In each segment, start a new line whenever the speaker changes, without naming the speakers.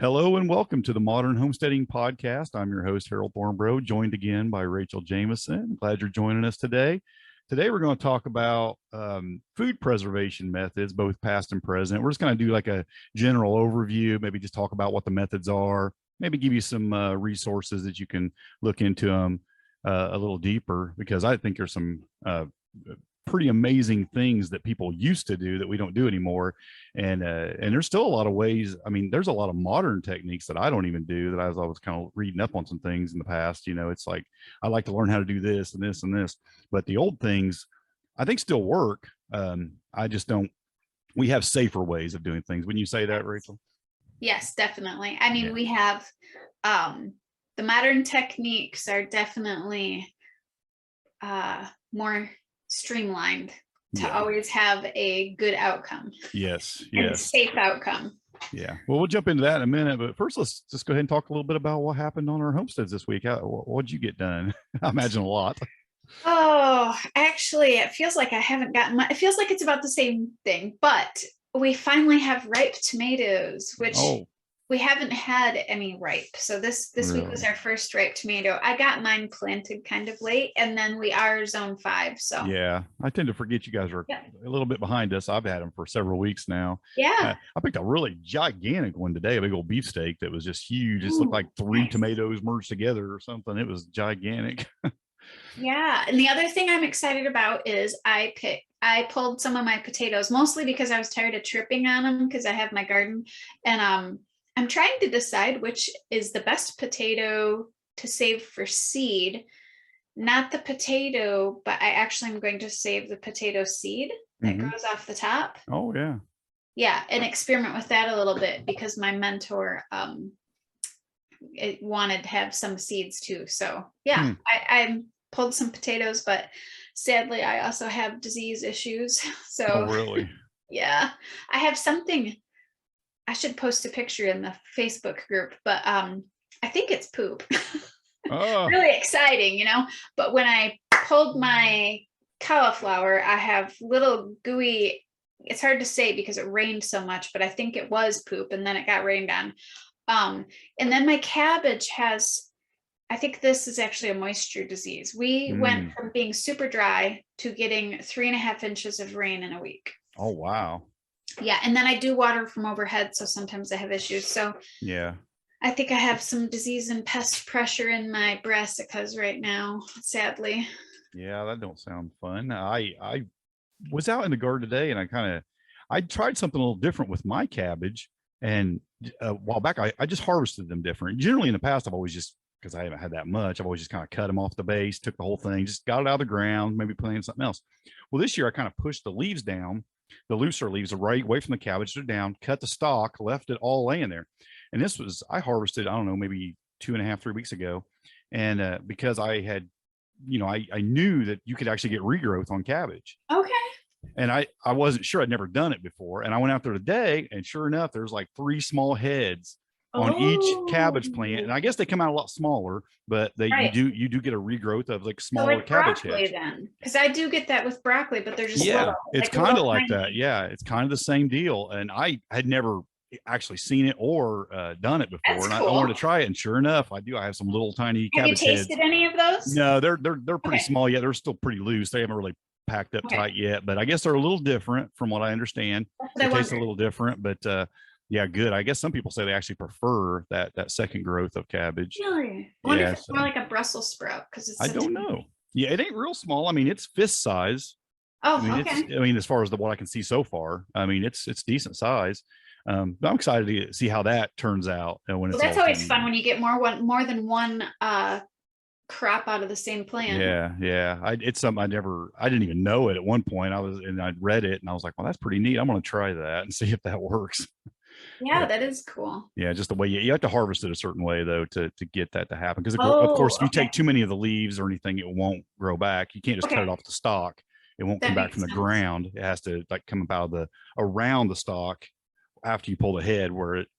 Hello and welcome to the Modern Homesteading Podcast. I'm your host, Harold Thornbrough, joined again by Rachel Jameson. Glad you're joining us today. Today, we're going to talk about food preservation methods, both past and present. We're just going to do like a general overview, maybe just talk about what the methods are, maybe give you some resources that you can look into them a little deeper, because I think there's some pretty amazing things that people used to do that we don't do anymore. And there's still a lot of ways. I mean, there's a lot of modern techniques that I don't even do that I was kind of reading up on some things in the past. You know, it's like, I like to learn how to do this and this and this, but the old things I think still work. I just don't, we have safer ways of doing things. Wouldn't you say that, Rachel?
Yes, definitely. I mean,
Yeah.
we have the modern techniques are definitely more streamlined to always have a good outcome.
Yes.
And a safe outcome.
Yeah. Well, we'll jump into that in a minute, but first let's just go ahead and talk a little bit about what happened on our homesteads this week. What'd you get done? I imagine a lot.
Oh, actually, it feels like I haven't gotten much. It feels like it's about the same thing, but we finally have ripe tomatoes, which we haven't had any ripe. So this week was our first ripe tomato. I got mine planted kind of late, and then we are zone 5. So
yeah, I tend to forget you guys are a little bit behind us. I've had them for several weeks now.
Yeah.
I picked a really gigantic one today, a big old beefsteak that was just huge. It looked like 3 tomatoes merged together or something. It was gigantic.
Yeah. And the other thing I'm excited about is I pulled some of my potatoes, mostly because I was tired of tripping on them because I have my garden, and I'm trying to decide which is the best potato to save for seed. Not the potato, but I actually am going to save the potato seed that grows off the top.
Oh, yeah.
Yeah, and experiment with that a little bit because my mentor wanted to have some seeds too. So yeah, I pulled some potatoes, but sadly I also have disease issues. So
really?
Yeah, I have something. I should post a picture in the Facebook group, but I think it's poop. Really exciting, you know. But when I pulled my cauliflower, I have little gooey, it's hard to say because it rained so much, but I think it was poop, and then it got rained on. And then my cabbage has, I think this is actually a moisture disease. We went from being super dry to getting 3.5 inches of rain in a week.
Oh, wow.
Yeah, and then I do water from overhead, so sometimes I have issues. So
yeah,
I think I have some disease and pest pressure in my brassicas right now, sadly.
Yeah, that don't sound fun. I was out in the garden today, and I tried something a little different with my cabbage. And a while back, I just harvested them different. Generally, in the past, I've always just, because I haven't had that much, I've always just kind of cut them off the base, took the whole thing, just got it out of the ground, maybe planted something else. Well, this year I kind of pushed the leaves down. The looser leaves are right away from the cabbage. They're down, cut the stalk, left it all laying there. And this was, I harvested, I don't know, maybe 2.5, 3 weeks ago. And because I had, you know, I knew that you could actually get regrowth on cabbage.
Okay.
And I wasn't sure, I'd never done it before. And I went out there today, and sure enough, there's like 3 small heads on each cabbage plant. And I guess they come out a lot smaller, but you do get a regrowth of like smaller cabbage heads.
Then, because I do get that with broccoli, but they're just
little. It's kind of like that. Yeah, it's kind of the same deal. And I had never actually seen it or done it before. I wanted to try it, and sure enough, I do. I have some little tiny cabbage heads.
Have you tasted any of those?
No, they're pretty small yet. They're still pretty loose. They haven't really packed up tight yet, but I guess they're a little different from what I understand. They taste a little different, but yeah, good. I guess some people say they actually prefer that second growth of cabbage.
Really? I wonder if it's more like a Brussels sprout, because it's.
I don't know. Yeah, it ain't real small. I mean, it's fist size.
Oh,
I mean, as far as what I can see so far, I mean, it's decent size. But I'm excited to see how that turns out. When it's
that's always fun when you get more than one crop out of the same plant.
Yeah. It's something I didn't even know it at one point. I read it and I was like, well, that's pretty neat. I'm going to try that and see if that works.
Yeah, that is cool.
Yeah, just the way you have to harvest it a certain way though to get that to happen. Because of course, if you take too many of the leaves or anything, it won't grow back. You can't just cut it off the stalk. It won't come back from the ground. It has to like come up out of around the stalk after you pull the head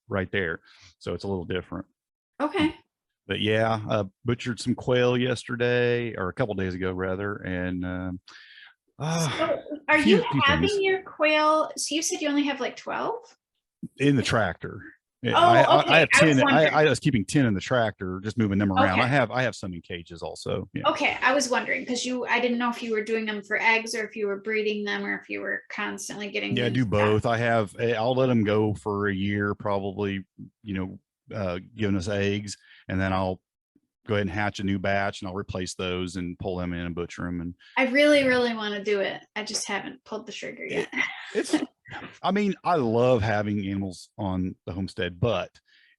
right there. So it's a little different.
Okay.
But yeah, butchered some quail yesterday, or a couple days ago rather, and
so are you having your quail? So you said you only have like 12
in the tractor. Yeah,
Oh, okay.
I have 10.
I
I was keeping 10 in the tractor, just moving them around.
Okay.
I have some in cages also. Yeah.
Okay, I was wondering because I didn't know if you were doing them for eggs or if you were breeding them or if you were constantly getting
Yeah, I
new
do
stuff.
both. I'll let them go for a year, probably, giving us eggs, and then I'll go ahead and hatch a new batch, and I'll replace those and pull them in and butcher them. And
I really, really want to do it. I just haven't pulled the trigger yet.
I mean, I love having animals on the homestead, but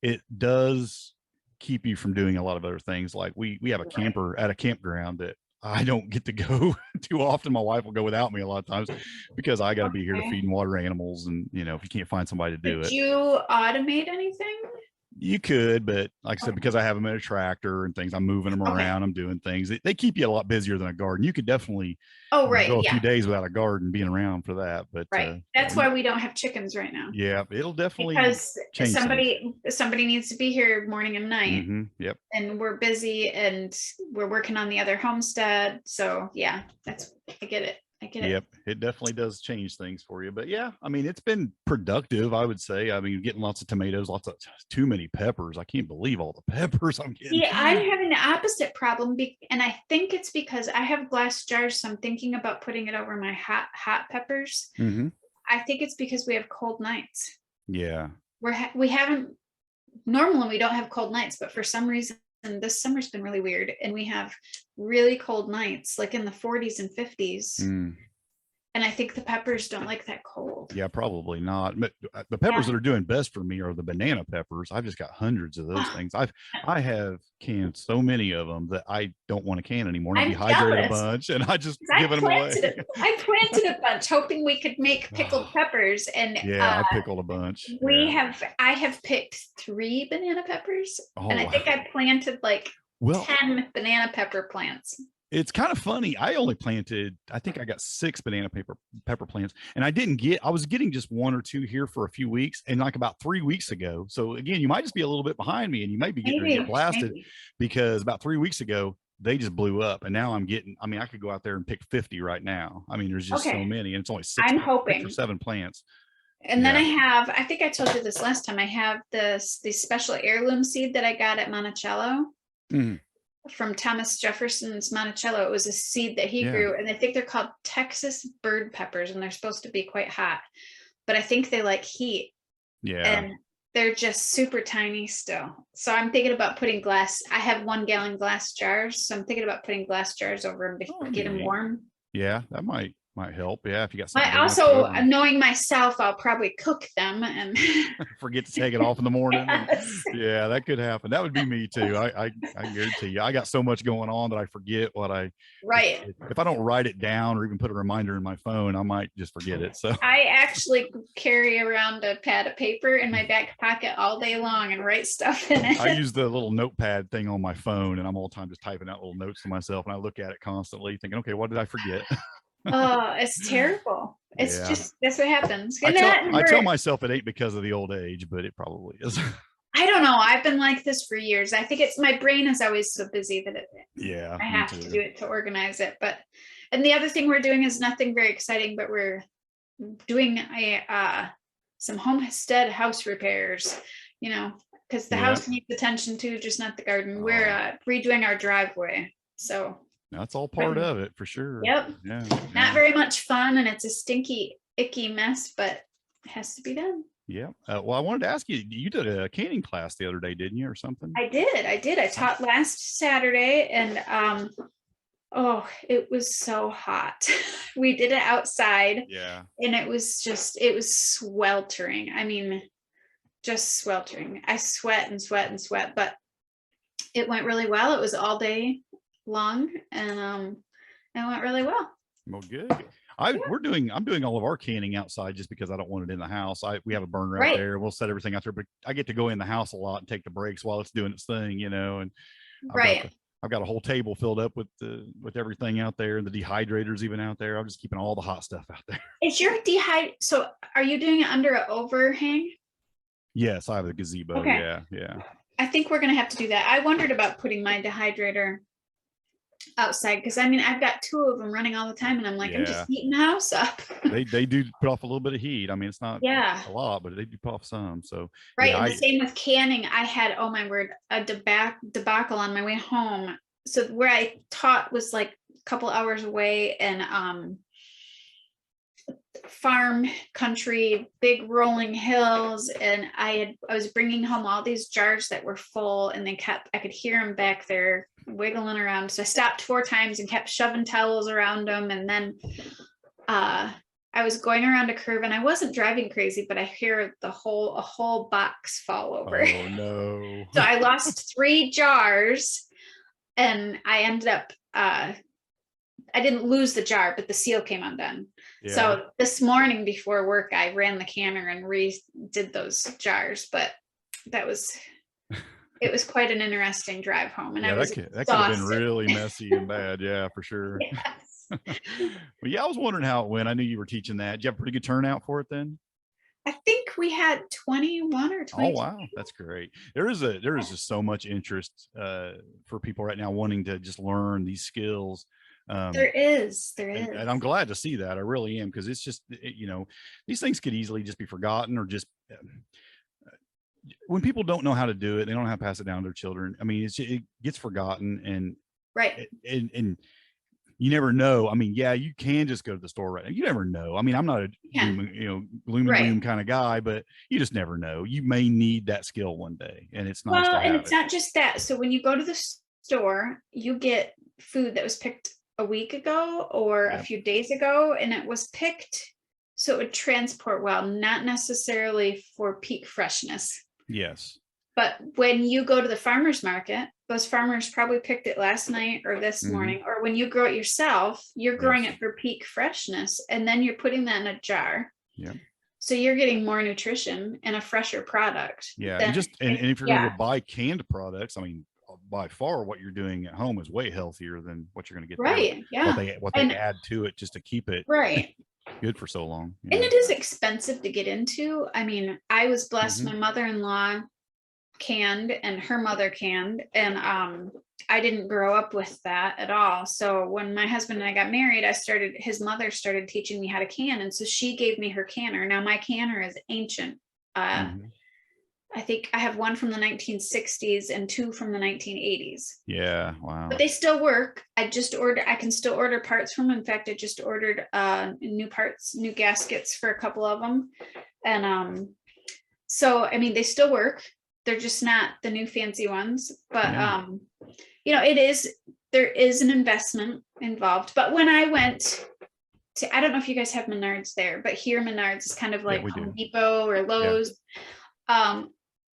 it does keep you from doing a lot of other things. Like we have a camper at a campground that I don't get to go too often. My wife will go without me a lot of times because I got to be here to feed and water animals. And, if you can't find somebody to do it.
Did you automate anything?
You could, but like I said, because I have them in a tractor and things, I'm moving them around. I'm doing things. They keep you a lot busier than a garden. You could definitely go a few days without a garden being around for that. But
that's why we don't have chickens right now.
Yeah, it'll definitely
because
change
somebody needs to be here morning and night.
Yep.
And we're busy and we're working on the other homestead. So yeah, I get it.
Yep, it definitely does change things for you. But yeah, I mean, it's been productive, I would say. I mean, getting lots of tomatoes, too many peppers. I can't believe all the peppers I'm getting.
Yeah, I'm having the opposite problem, and I think it's because I have glass jars, so I'm thinking about putting it over my hot peppers. I think it's because we have cold nights.
Yeah,
we haven't normally we don't have cold nights, but for some reason this summer's been really weird, and we have really cold nights, like in the 40s and 50s. And I think the peppers don't like that cold.
Yeah, probably not. But the peppers that are doing best for me are the banana peppers. I've just got hundreds of those things. I have canned so many of them that I don't want to can anymore. I dehydrated a bunch, and I just given them away.
I planted a bunch, hoping we could make pickled peppers. And
yeah, I pickled a bunch.
I have picked 3 banana peppers, and I think I planted 10 banana pepper plants.
It's kind of funny. I only planted, I think I got 6 banana pepper plants, and I was getting just 1 or 2 here for a few weeks, and like about 3 weeks ago. So again, you might just be a little bit behind me, and you might be getting ready to get blasted because about 3 weeks ago, they just blew up. And now I could go out there and pick 50 right now. I mean, there's just so many, and it's only 6 or 7 plants.
And then I think I told you this last time, I have the special heirloom seed that I got at Monticello. From Thomas Jefferson's Monticello. It was a seed that he grew, and I think they're called Texas bird peppers, and they're supposed to be quite hot, but I think they like heat. And they're just super tiny still. So I'm thinking about putting I have 1 gallon glass jars, so I'm thinking about putting glass jars over them to get them warm.
Yeah, that might help. Yeah, if you got
something. Also, knowing myself, I'll probably cook them and
forget to take it off in the morning. Yeah, that could happen. That would be me too. I guarantee you. I got so much going on that I forget what if I don't write it down or even put a reminder in my phone, I might just forget it. So
I actually carry around a pad of paper in my back pocket all day long and write stuff in it.
I use the little notepad thing on my phone, and I'm all the time just typing out little notes to myself, and I look at it constantly thinking, okay, what did I forget?
Oh, it's terrible. It's just, that's what happens.
I tell myself it ain't because of the old age, but it probably is.
I don't know. I've been like this for years. I think my brain is always so busy that I have to do it to organize it. And the other thing we're doing is nothing very exciting, but we're doing some homestead house repairs, because the house needs attention too, just not the garden. We're redoing our driveway. So
that's all part of it for sure.
Yep. Yeah. Not very much fun, and it's a stinky, icky mess, but it has to be done.
Yeah. Well, I wanted to ask you, you did a canning class the other day, didn't you, or something?
I did. I taught last Saturday, and it was so hot. We did it outside.
Yeah.
And it was sweltering. I mean, just sweltering. I sweat and sweat and sweat, but it went really well. It was all day long, and it went really well.
Well, good. I'm doing all of our canning outside just because I don't want it in the house. We have a burner out there. We'll set everything out there, but I get to go in the house a lot and take the breaks while it's doing its thing, and I've got a whole table filled up with everything out there, and the dehydrator's even out there. I'm just keeping all the hot stuff out there.
Is your so are you doing it under an overhang?
Yes, I have a gazebo. Okay. Yeah.
I think we're gonna have to do that. I wondered about putting my dehydrator outside, because I mean, I've got 2 of them running all the time, and I'm like, I'm just heating the house up.
they do put off a little bit of heat. I mean, it's not
a
lot, but they do put off some. So
right. And the same with canning. I had, oh my word, a debacle on my way home. So where I taught was like a couple hours away, and farm country, big rolling hills, and I was bringing home all these jars that were full, and I could hear them back there wiggling around. So I stopped 4 times and kept shoving towels around them, and then I was going around a curve, and I wasn't driving crazy, but I hear a whole box fall over.
Oh no.
So I lost 3 jars, and I ended up I didn't lose the jar, but the seal came undone. Yeah. So this morning before work, I ran the canner and redid those jars, but it was quite an interesting drive home. And
that could have been really messy and bad. Yeah, for sure. Yes. Well, yeah, I was wondering how it went. I knew you were teaching that. Did you have a pretty good turnout for it then?
I think we had 21 or 22.
Oh, wow. That's great. There is just so much interest for people right now wanting to just learn these skills.
There is.
And I'm glad to see that. I really am, because it's just, these things could easily just be forgotten, or just when people don't know how to do it, they don't know how to pass it down to their children. I mean, it gets forgotten, and
right.
And you never know. I mean, yeah, you can just go to the store right now. You never know. I mean, I'm not a gloom and gloom kind of guy, but you just never know. You may need that skill one day, and it's nice.
Well, and it's not just that. So when you go to the store, you get food that was picked a week ago or a few days ago, and it was picked so it would transport well, not necessarily for peak freshness.
Yes.
But when you go to the farmer's market, those farmers probably picked it last night or this morning, or when you grow it yourself, you're growing it for peak freshness, and then you're putting that in a jar.
Yeah.
So you're getting more nutrition and a fresher product.
Yeah. And if you're going to buy canned products, I mean, by far what you're doing at home is way healthier than what you're going to get
right there.
Yeah, what they add to it just to keep it
right
good for so long.
And it is expensive to get into. I mean, I was blessed. My mother-in-law canned, and her mother canned, and I didn't grow up with that at all. So when my husband and I got married, his mother started teaching me how to can, and so she gave me her canner. Now my canner is ancient. I think I have one from the 1960s and 2 from the 1980s.
Yeah, wow.
But they still work. I can still order parts from them. In fact, I just ordered new gaskets for a couple of them. And so, I mean, they still work. They're just not the new fancy ones. But, there is an investment involved. But when I went to, I don't know if you guys have Menards there, but here Menards is kind of like Home Depot or Lowe's. Yeah.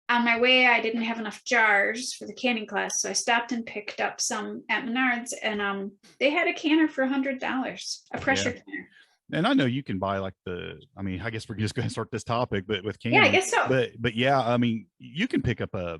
On my way, I didn't have enough jars for the canning class, so I stopped and picked up some at Menards, and they had a canner for $100, a pressure canner.
And I know you can buy I guess we're just going to start this topic, but with canning.
Yeah, I guess so.
But yeah, I mean, you can pick up a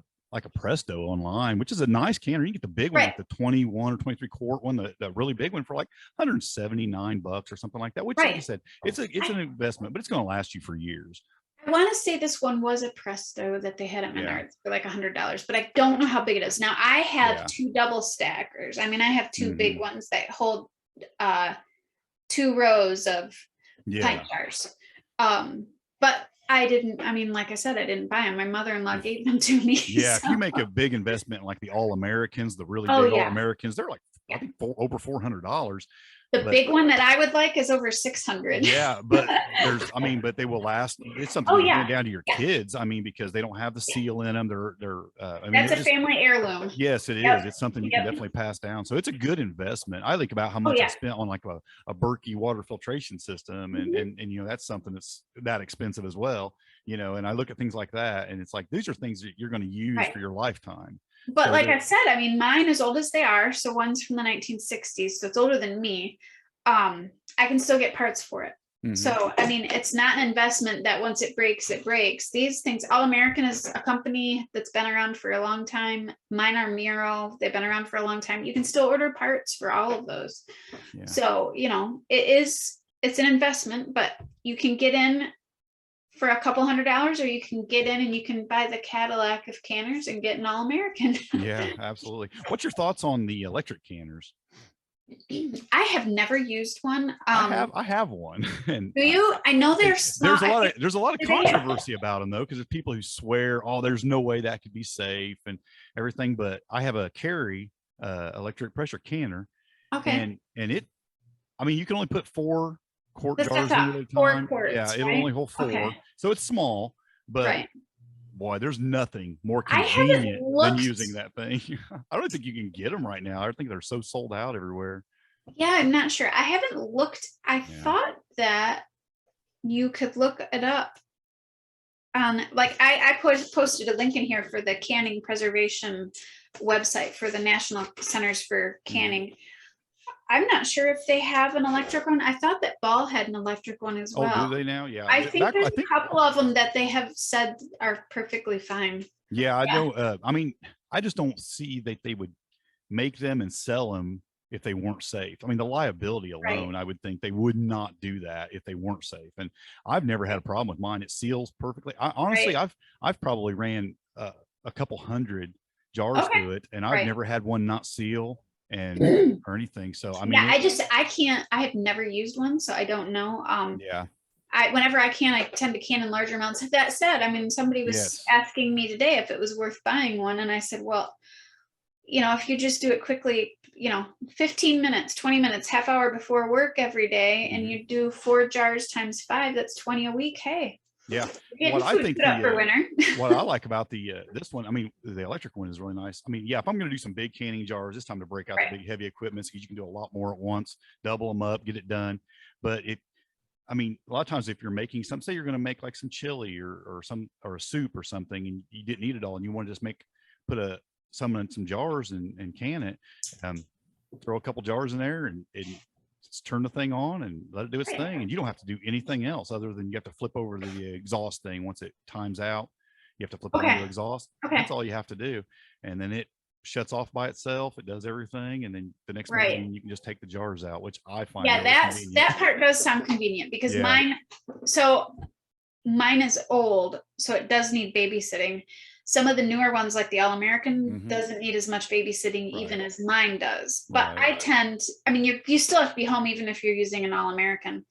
Presto online, which is a nice canner. You get the big one, like the 21 or 23 quart one, the really big one for like $179 or something like that, which like you said, it's an investment, but it's going to last you for years.
I want to say this one was a Presto that they had at Menards for like $100, but I don't know how big it is. Now I have 2 double stackers. I mean, I have 2 big ones that hold 2 rows of pint jars. But I didn't, like I said, I didn't buy them. My mother-in-law gave them to me.
Yeah. So. If you make a big investment, like the All-Americans, the really big All-Americans, they're like, I think over $400.
The big one that I would like is over $600.
Yeah, but but they will last. It's something you hand down to your kids. I mean, because they don't have the seal in them.
That's a family heirloom.
Yes, it is. It's something you can definitely pass down. So it's a good investment. I think about how much I spent on like a Berkey water filtration system, and that's something that's that expensive as well. And I look at things like that, and it's like these are things that you're going to use for your lifetime.
But so like I said, I mean, mine as old as they are. So one's from the 1960s, so it's older than me. I can still get parts for it. So, I mean, it's not an investment that once it breaks, it breaks. These things, All-American is a company that's been around for a long time. Mine are Miro. They've been around for a long time. You can still order parts for all of those. Yeah. So, it's an investment, but you can get in for a couple $100, or you can get in and you can buy the Cadillac of canners and get an all-American.
Yeah, absolutely. What's your thoughts on the electric canners?
I have never used one.
I have one. And
do you? I know there's
a lot of controversy about them though, because there's people who swear, oh, there's no way that could be safe and everything. But I have a Carry electric pressure canner.
Okay.
And it, I mean, you can only put 4 quart
That's
jars in at a time.
4 quarts,
yeah, it'll
right?
only hold 4.
Okay.
So it's small, but
right.
Boy, there's nothing more convenient than using that thing. I don't think you can get them right now. I think they're so sold out everywhere.
Yeah, I'm not sure. I haven't looked. I thought that you could look it up on, like, I posted a link in here for the canning preservation website for the National Centers for Canning. I'm not sure if they have an electric one. I thought that Ball had an electric one as well.
Oh, do they now? Yeah.
I think there's a couple of them that they have said are perfectly fine.
Yeah, I know. I mean, I just don't see that they would make them and sell them if they weren't safe. I mean, the liability alone, I would think they would not do that if they weren't safe. And I've never had a problem with mine. It seals perfectly. Honestly, I've probably ran a couple hundred jars through it, and I've never had one not seal and or anything. So I mean,
I have never used one, so I don't know. Whenever I can, I tend to can in larger amounts. That said, I mean, somebody was asking me today if it was worth buying one, and I said, well, if you just do it quickly, 15 minutes, 20 minutes, half hour before work every day, and you do 4 jars times 5, that's 20 a week. Hey.
Yeah.
What I think for winter.
What I like about this one, I mean, the electric one is really nice. I mean, if I'm going to do some big canning jars, it's time to break out the big heavy equipment, because you can do a lot more at once, double them up, get it done. But I mean, a lot of times if you're making some, say you're going to make like some chili or a soup or something, and you didn't need it all, and you want to just put some in some jars and can it, throw a couple jars in there and turn the thing on and let it do its thing. And you don't have to do anything else other than you have to flip over the exhaust thing. Once it times out, you have to flip over the exhaust. That's all you have to do. And then it shuts off by itself. It does everything. And then the next morning you can just take the jars out, which I find
that part does sound convenient, because mine is old, so it does need babysitting. Some of the newer ones, like the All-American, doesn't need as much babysitting even as mine does. But I mean, you still have to be home even if you're using an All-American.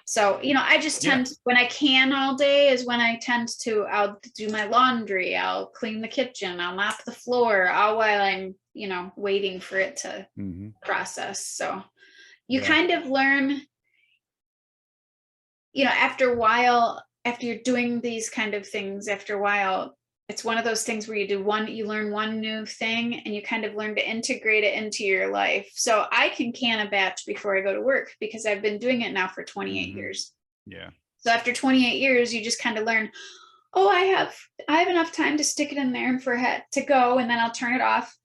So, I just tend when I can all day is when I tend to, I'll do my laundry, I'll clean the kitchen, I'll mop the floor, all while I'm, waiting for it to process. So you kind of learn, after a while, after you're doing these kind of things, after a while, it's one of those things where you learn one new thing, and you kind of learn to integrate it into your life. So I can can a batch before I go to work, because I've been doing it now for 28 years.
Yeah.
So after 28 years, you just kind of learn, oh, I have enough time to stick it in there and for it to go, and then I'll turn it off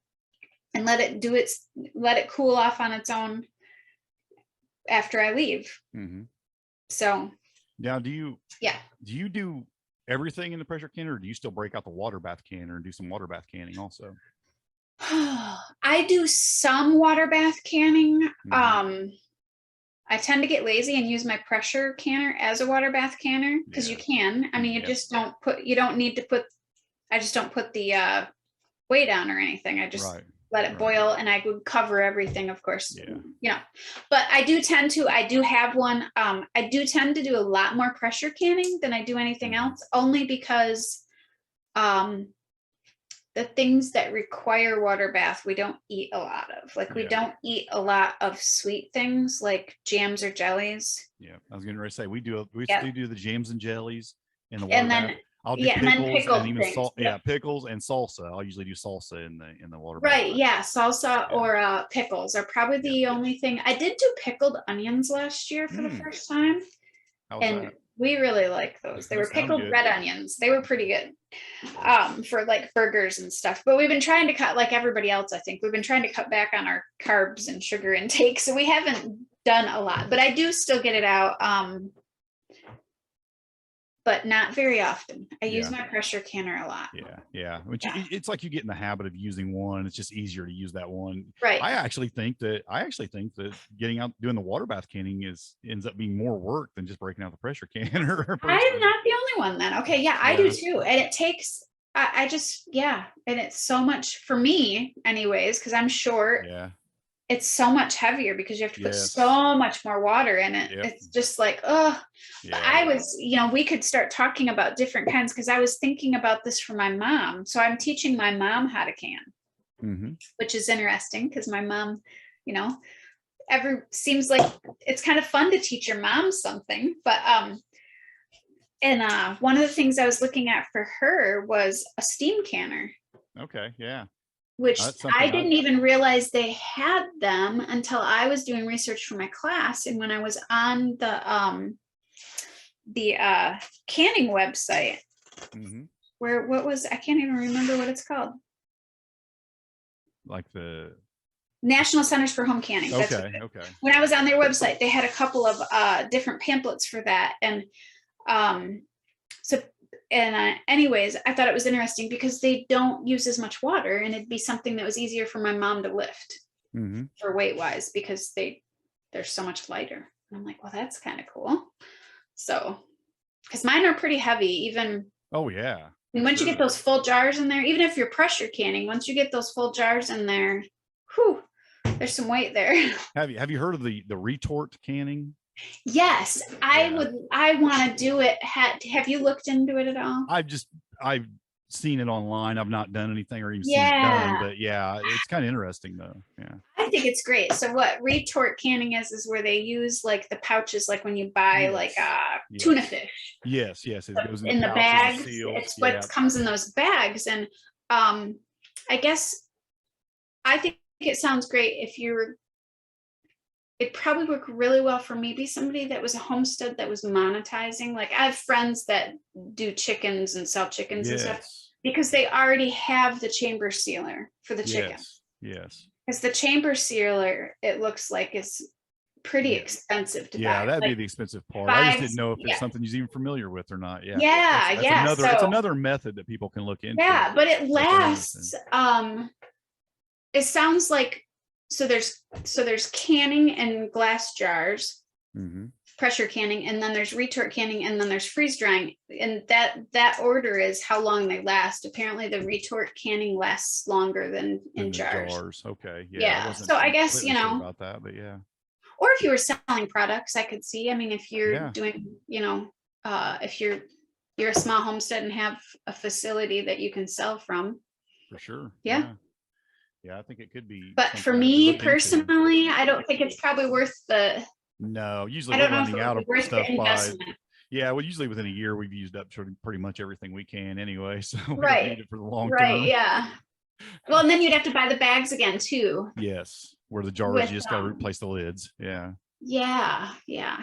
and let it cool off on its own after I leave. So.
Now, do you do everything in the pressure canner, or do you still break out the water bath canner and do some water bath canning also?
I do some water bath canning. I tend to get lazy and use my pressure canner as a water bath canner, because you can. I mean, I just don't put the weight on or anything. I just let it boil, and I would cover everything, of course. But I do have one. I do tend to do a lot more pressure canning than I do anything else, only because the things that require water bath, we don't eat a lot of. Like, we don't eat a lot of sweet things like jams or jellies. Yeah,
I was going to say we do the jams and jellies in the water bath. I'll do pickles and even salt. Yeah, pickles and salsa. I'll usually do salsa in the water bath.
Right. Yeah, salsa or pickles are probably the only thing. I did do pickled onions last year for the first time, and we really like those. They were pickled red onions. They were pretty good for like burgers and stuff. But we've been trying to cut, like everybody else, I think, we've been trying to cut back on our carbs and sugar intake. So we haven't done a lot, but I do still get it out. but not very often. I use my pressure canner a lot.
Yeah. Which it's like you get in the habit of using one. It's just easier to use that one.
Right.
I actually think that getting out doing the water bath canning ends up being more work than just breaking out the pressure canner.
I'm not the only one then. Okay, yeah, I do too. And it takes I just and it's so much for me anyways, because I'm short.
Yeah.
It's so much heavier because you have to put so much more water in it. It's just like, I was, we could start talking about different kinds, because I was thinking about this for my mom. So I'm teaching my mom how to can, which is interesting because my mom, seems like it's kind of fun to teach your mom something. But one of the things I was looking at for her was a steam canner.
Okay, yeah.
Which I didn't even realize they had them until I was doing research for my class. And when I was on the canning website, I can't even remember what it's called.
Like the
National Centers for Home Canning.
Okay.
When I was on their website, they had a couple of different pamphlets for that. And anyways, I thought it was interesting because they don't use as much water, and it'd be something that was easier for my mom to lift for weight wise, because they're so much lighter. And I'm like, well, that's kind of cool. So, because mine are pretty heavy, even.
Oh yeah.
Once you get those full jars in there, even if you're pressure canning, once you get those full jars in there, there's some weight there.
Have you heard of the retort canning?
Yes, I want to do it. Have you looked into it at all?
I've seen it online. I've not done anything or even seen it done, but it's kind of interesting though. Yeah.
I think it's great. So what retort canning is where they use like the pouches, like when you buy tuna fish.
Yes. It goes
in the bags. It's what comes in those bags. And I think it sounds great it'd probably work really well for maybe somebody that was a homestead that was monetizing. Like I have friends that do chickens and sell chickens and stuff, because they already have the chamber sealer for the chicken.
Yes.
Because the chamber sealer, it looks like is pretty expensive to buy.
Yeah, that'd be the expensive part. I just didn't know if it's something you're even familiar with or not. It's another method that people can look into.
Yeah, but it lasts. It sounds like so there's canning in glass jars, pressure canning, and then there's retort canning, and then there's freeze drying. And that order is how long they last. Apparently the retort canning lasts longer than in jars.
Okay.
Yeah. So I guess,
sure about that, but yeah.
Or if you were selling products, I could see. I mean, if you're doing, if you're a small homestead and have a facility that you can sell from.
For sure. Yeah, I think it could be.
But for me personally, I don't think it's probably worth the.
No, usually we're running out of stuff usually within a year we've used up pretty much everything we can anyway. So we don't need it for the long term.
Yeah. Well, and then you'd have to buy the bags again too.
Yes, where the jars you just got to replace the lids.
Yeah.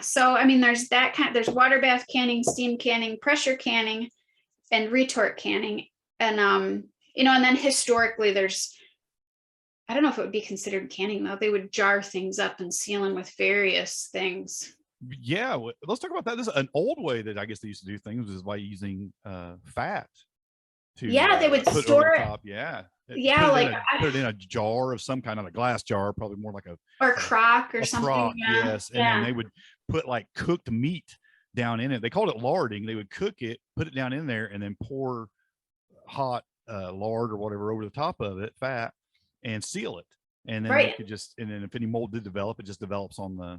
So I mean, there's there's water bath canning, steam canning, pressure canning, and retort canning, and and then historically there's. I don't know if it would be considered canning though. They would jar things up and seal them with various things.
Yeah, let's talk about that. This is an old way that I guess they used to do things is by using fat.
They would store it.
Put it in a jar of some kind of a glass jar, probably more like
a crock or something.
Crock, yes, and then they would put like cooked meat down in it. They called it larding. They would cook it, put it down in there, and then pour hot lard or whatever over the top of it, fat, and seal it. And then you could and then if any mold did develop, it just develops on the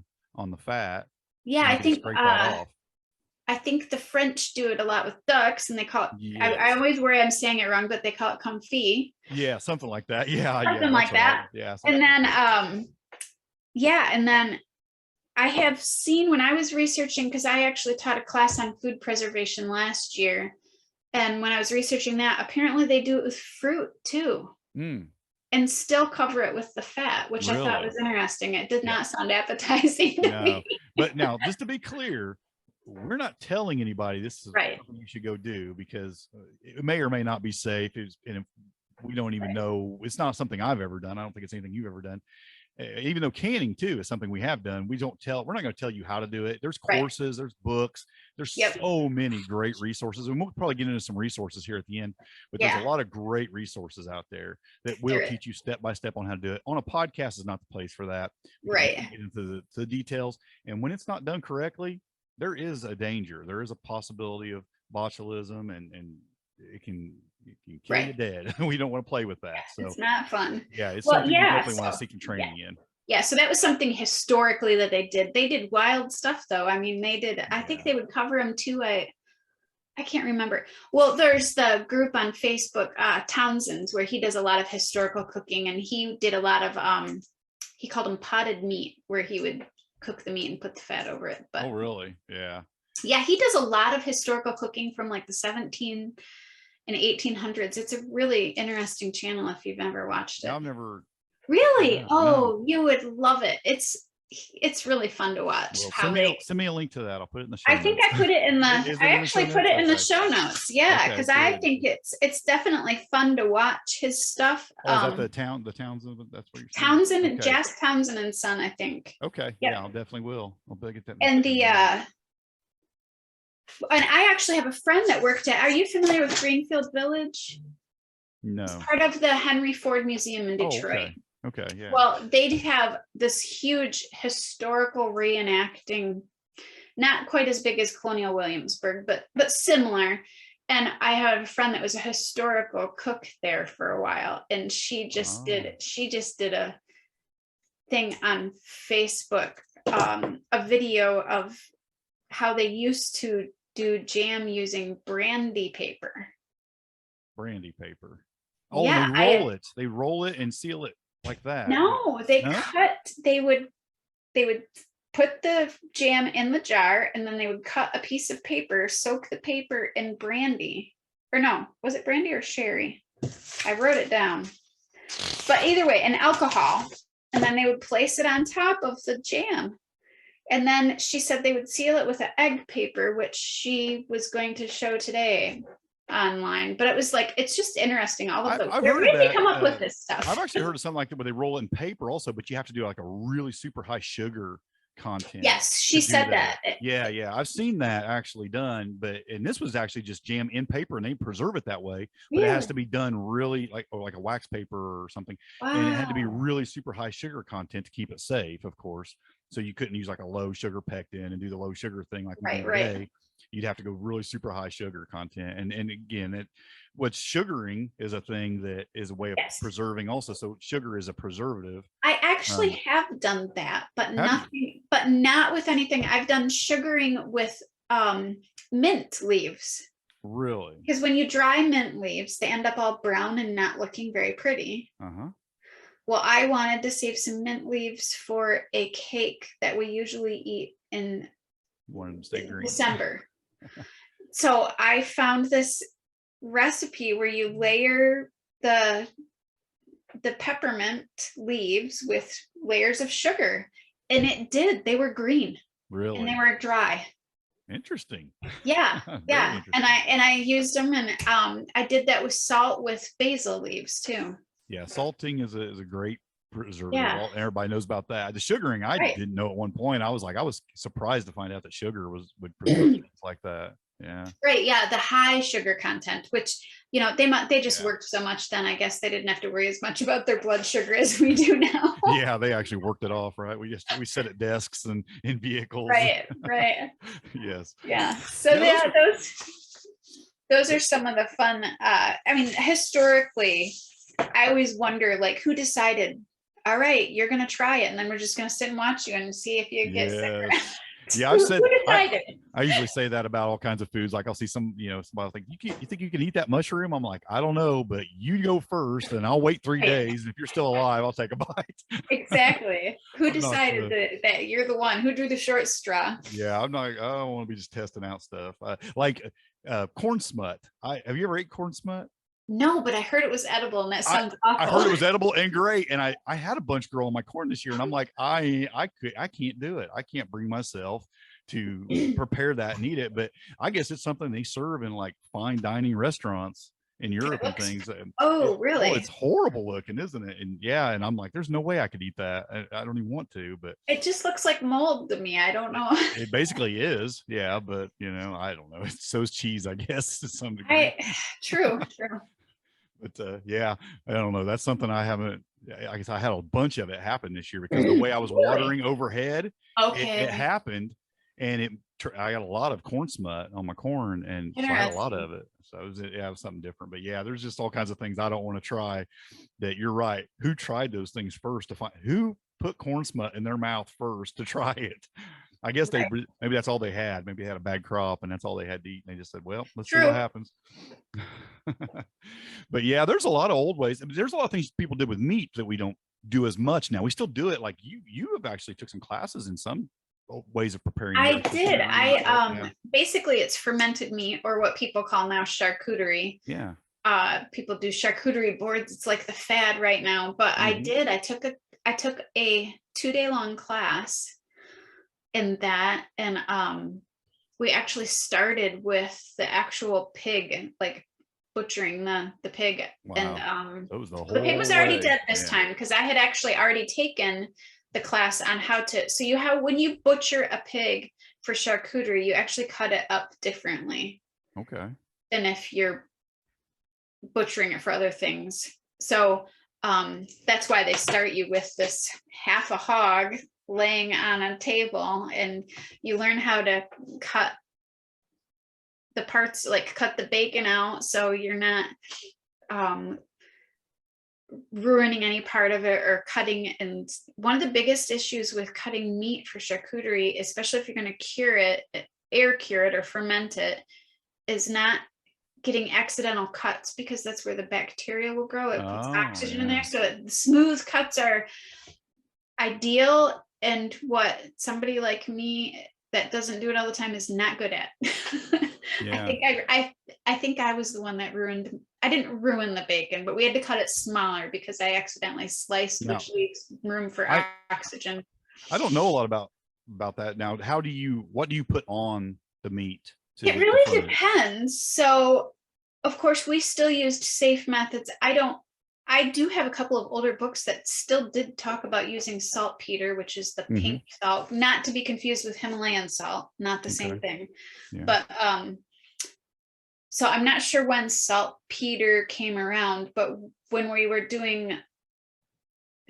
fat.
Yeah, I think the French do it a lot with ducks, and they call it. I always worry I'm saying it wrong, but they call it comfit.
Yeah, something like that.
Something like that.
Yeah.
And then, and then I have seen when I was researching, because I actually taught a class on food preservation last year, and when I was researching that, apparently they do it with fruit too. And still cover it with the fat, which I thought was interesting. It did not sound appetizing to me.
But now, just to be clear, we're not telling anybody this is something you should go do, because it may or may not be safe. And we don't even know. It's not something I've ever done. I don't think it's anything you've ever done. even though canning too is something we have done, we're not going to tell you how to do it. There's courses, there's books, there's so many great resources, and we'll probably get into some resources here at the end, but there's a lot of great resources out there that will teach you step by step on how to do it. On a podcast is not the place for that. Get into the details, and when it's not done correctly, there is a danger. There is a possibility of botulism, and it can kill you dead. We don't want to play with that. So
it's not fun.
Yeah, it's something you definitely want to seek training in.
Yeah, so that was something historically that they did. They did wild stuff though. I mean, they did, I think they would cover them too. I can't remember. Well, there's the group on Facebook, Townsends, where he does a lot of historical cooking, and he did a lot of he called them potted meat, where he would cook the meat and put the fat over it. But
oh really? Yeah,
he does a lot of historical cooking from like the 17 and 1800s. It's a really interesting channel if you've never watched it.
I've never.
Really? Yeah, no. You would love it. It's really fun to watch.
Well, send me a link to that. I'll put it in the show notes.
I think I put it in the I actually put it in the show notes. Yeah, because I think it's definitely fun to watch his stuff.
Oh, is that the Townsend? That's what you're saying?
Townsend and Jazz Townsend and Son, I think.
Okay. Yep. Yeah, I'll definitely will. I'll get that.
And and I actually have a friend that worked at. Are you familiar with Greenfield Village?
No.
It's part of the Henry Ford Museum in Detroit.
Okay, yeah.
Well, they'd have this huge historical reenacting, not quite as big as Colonial Williamsburg, but similar. And I had a friend that was a historical cook there for a while, and she just did a thing on Facebook, a video of how they used to do jam using brandy paper.
Brandy paper. Oh, yeah, they roll it and seal it like that.
No, they would put the jam in the jar, and then they would cut a piece of paper, soak the paper in brandy. Or no, was it brandy or sherry? I wrote it down. But either way, and alcohol. And then they would place it on top of the jam. And then she said they would seal it with an egg paper, which she was going to show today online. But it was like, it's just interesting. All of those. Where did they come up with this stuff?
I've actually heard of something like that where they roll it in paper also, but you have to do like a really super high sugar content.
Yes, she said that.
Yeah. I've seen that actually done, and this was actually just jam in paper, and they preserve it that way. But it has to be done really like a wax paper or something. Wow. And it had to be really super high sugar content to keep it safe, of course. So you couldn't use like a low sugar pectin and do the low sugar thing like we do today. You'd have to go really super high sugar content. And again, what's sugaring is a thing that is a way of preserving also. So sugar is a preservative.
I actually have done that, but not with anything. I've done sugaring with mint leaves.
Really?
Because when you dry mint leaves, they end up all brown and not looking very pretty.
Uh-huh.
Well, I wanted to save some mint leaves for a cake that we usually eat in December. So I found this recipe where you layer the peppermint leaves with layers of sugar, and they were green.
Really?
And they were dry.
Interesting.
Yeah. Yeah. Interesting. And I used them, and I did that with salt with basil leaves too.
Yeah, salting is a great preservative. Yeah. Everybody knows about that. The sugaring, I didn't know at one point. I was surprised to find out that sugar would preserve things like that. Yeah.
Right. Yeah. The high sugar content, which, they just worked so much then. I guess they didn't have to worry as much about their blood sugar as we do now.
Yeah. They actually worked it off, right? We sit at desks and in vehicles.
Right.
Yes.
Yeah. So those are some of the fun. Historically, I always wonder, like, who decided, all right, you're going to try it, and then we're just going to sit and watch you and see if you get sick.
Yeah, I've said, I usually say that about all kinds of foods. Like I'll see somebody like, you think you can eat that mushroom? I'm like, I don't know, but you go first and I'll wait 3 days. And if you're still alive, I'll take a bite.
Exactly. Who decided that you're the one who drew the short straw?
Yeah, I don't want to be just testing out stuff. Like corn smut. Have you ever ate corn smut?
No, but I heard it was edible, and that sounds awful.
I heard it was edible and great, and I had a bunch growing my corn this year, and I'm like, I can't do it. I can't bring myself to prepare that and eat it. But I guess it's something they serve in like fine dining restaurants, in Europe and things.
Oh, really?
Oh, it's horrible looking, isn't it? And yeah, and I'm like, there's no way I could eat that. I don't even want to, but
it just looks like mold to me. I don't know.
It basically is, yeah, but I don't know. It's so's cheese, I guess, to some degree.
True.
But yeah, I don't know. That's something I haven't. I guess I had a bunch of it happen this year because the way I was watering overhead, it happened, and I got a lot of corn smut on my corn, and so I had a lot of it. So it was something different. But yeah, there's just all kinds of things I don't want to try. That you're right. Who tried those things first to find who put corn smut in their mouth first to try it? I guess maybe that's all they had. Maybe they had a bad crop and that's all they had to eat. And they just said, well, let's see what happens. But yeah, there's a lot of old ways. I mean, there's a lot of things people did with meat that we don't do as much now. We still do it. Like you have actually took some classes in some ways of preparing.
I did. Basically it's fermented meat, or what people call now charcuterie.
Yeah.
People do charcuterie boards. It's like the fad right now. But I took a 2-day long class in that, and we actually started with the actual pig, like butchering the pig. Wow. And the pig was already dead this time, because I had actually already taken the class on how to, when you butcher a pig for charcuterie, you actually cut it up differently.
Okay.
Than if you're butchering it for other things. So that's why they start you with this half a hog laying on a table, and you learn how to cut the parts, like cut the bacon out, so you're not ruining any part of it or cutting. And one of the biggest issues with cutting meat for charcuterie, especially if you're going to cure it, air cure it or ferment it, is not getting accidental cuts, because that's where the bacteria will grow. It puts oxygen in there. So the smooth cuts are ideal, and what somebody like me that doesn't do it all the time is not good at. Yeah. I think I was the one that ruined. I didn't ruin the bacon, but we had to cut it smaller because I accidentally sliced, which leaves room for oxygen.
I don't know a lot about that. Now, what do you put on the meat?
It really depends. So of course we still used safe methods. I do have a couple of older books that still did talk about using saltpeter, which is the pink salt, not to be confused with Himalayan salt, not the same thing. Yeah. But so I'm not sure when saltpeter came around, but when we were doing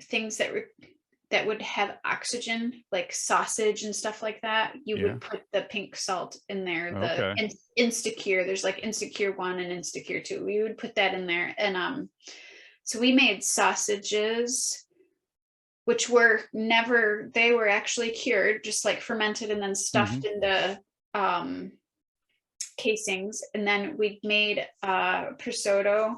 things that would have oxygen, like sausage and stuff like that, you would put the pink salt in there. The Instacure, there's like Instacure 1 and Instacure 2. We would put that in there, and so we made sausages, which were actually cured, just like fermented and then stuffed into casings. And then we made prosciutto,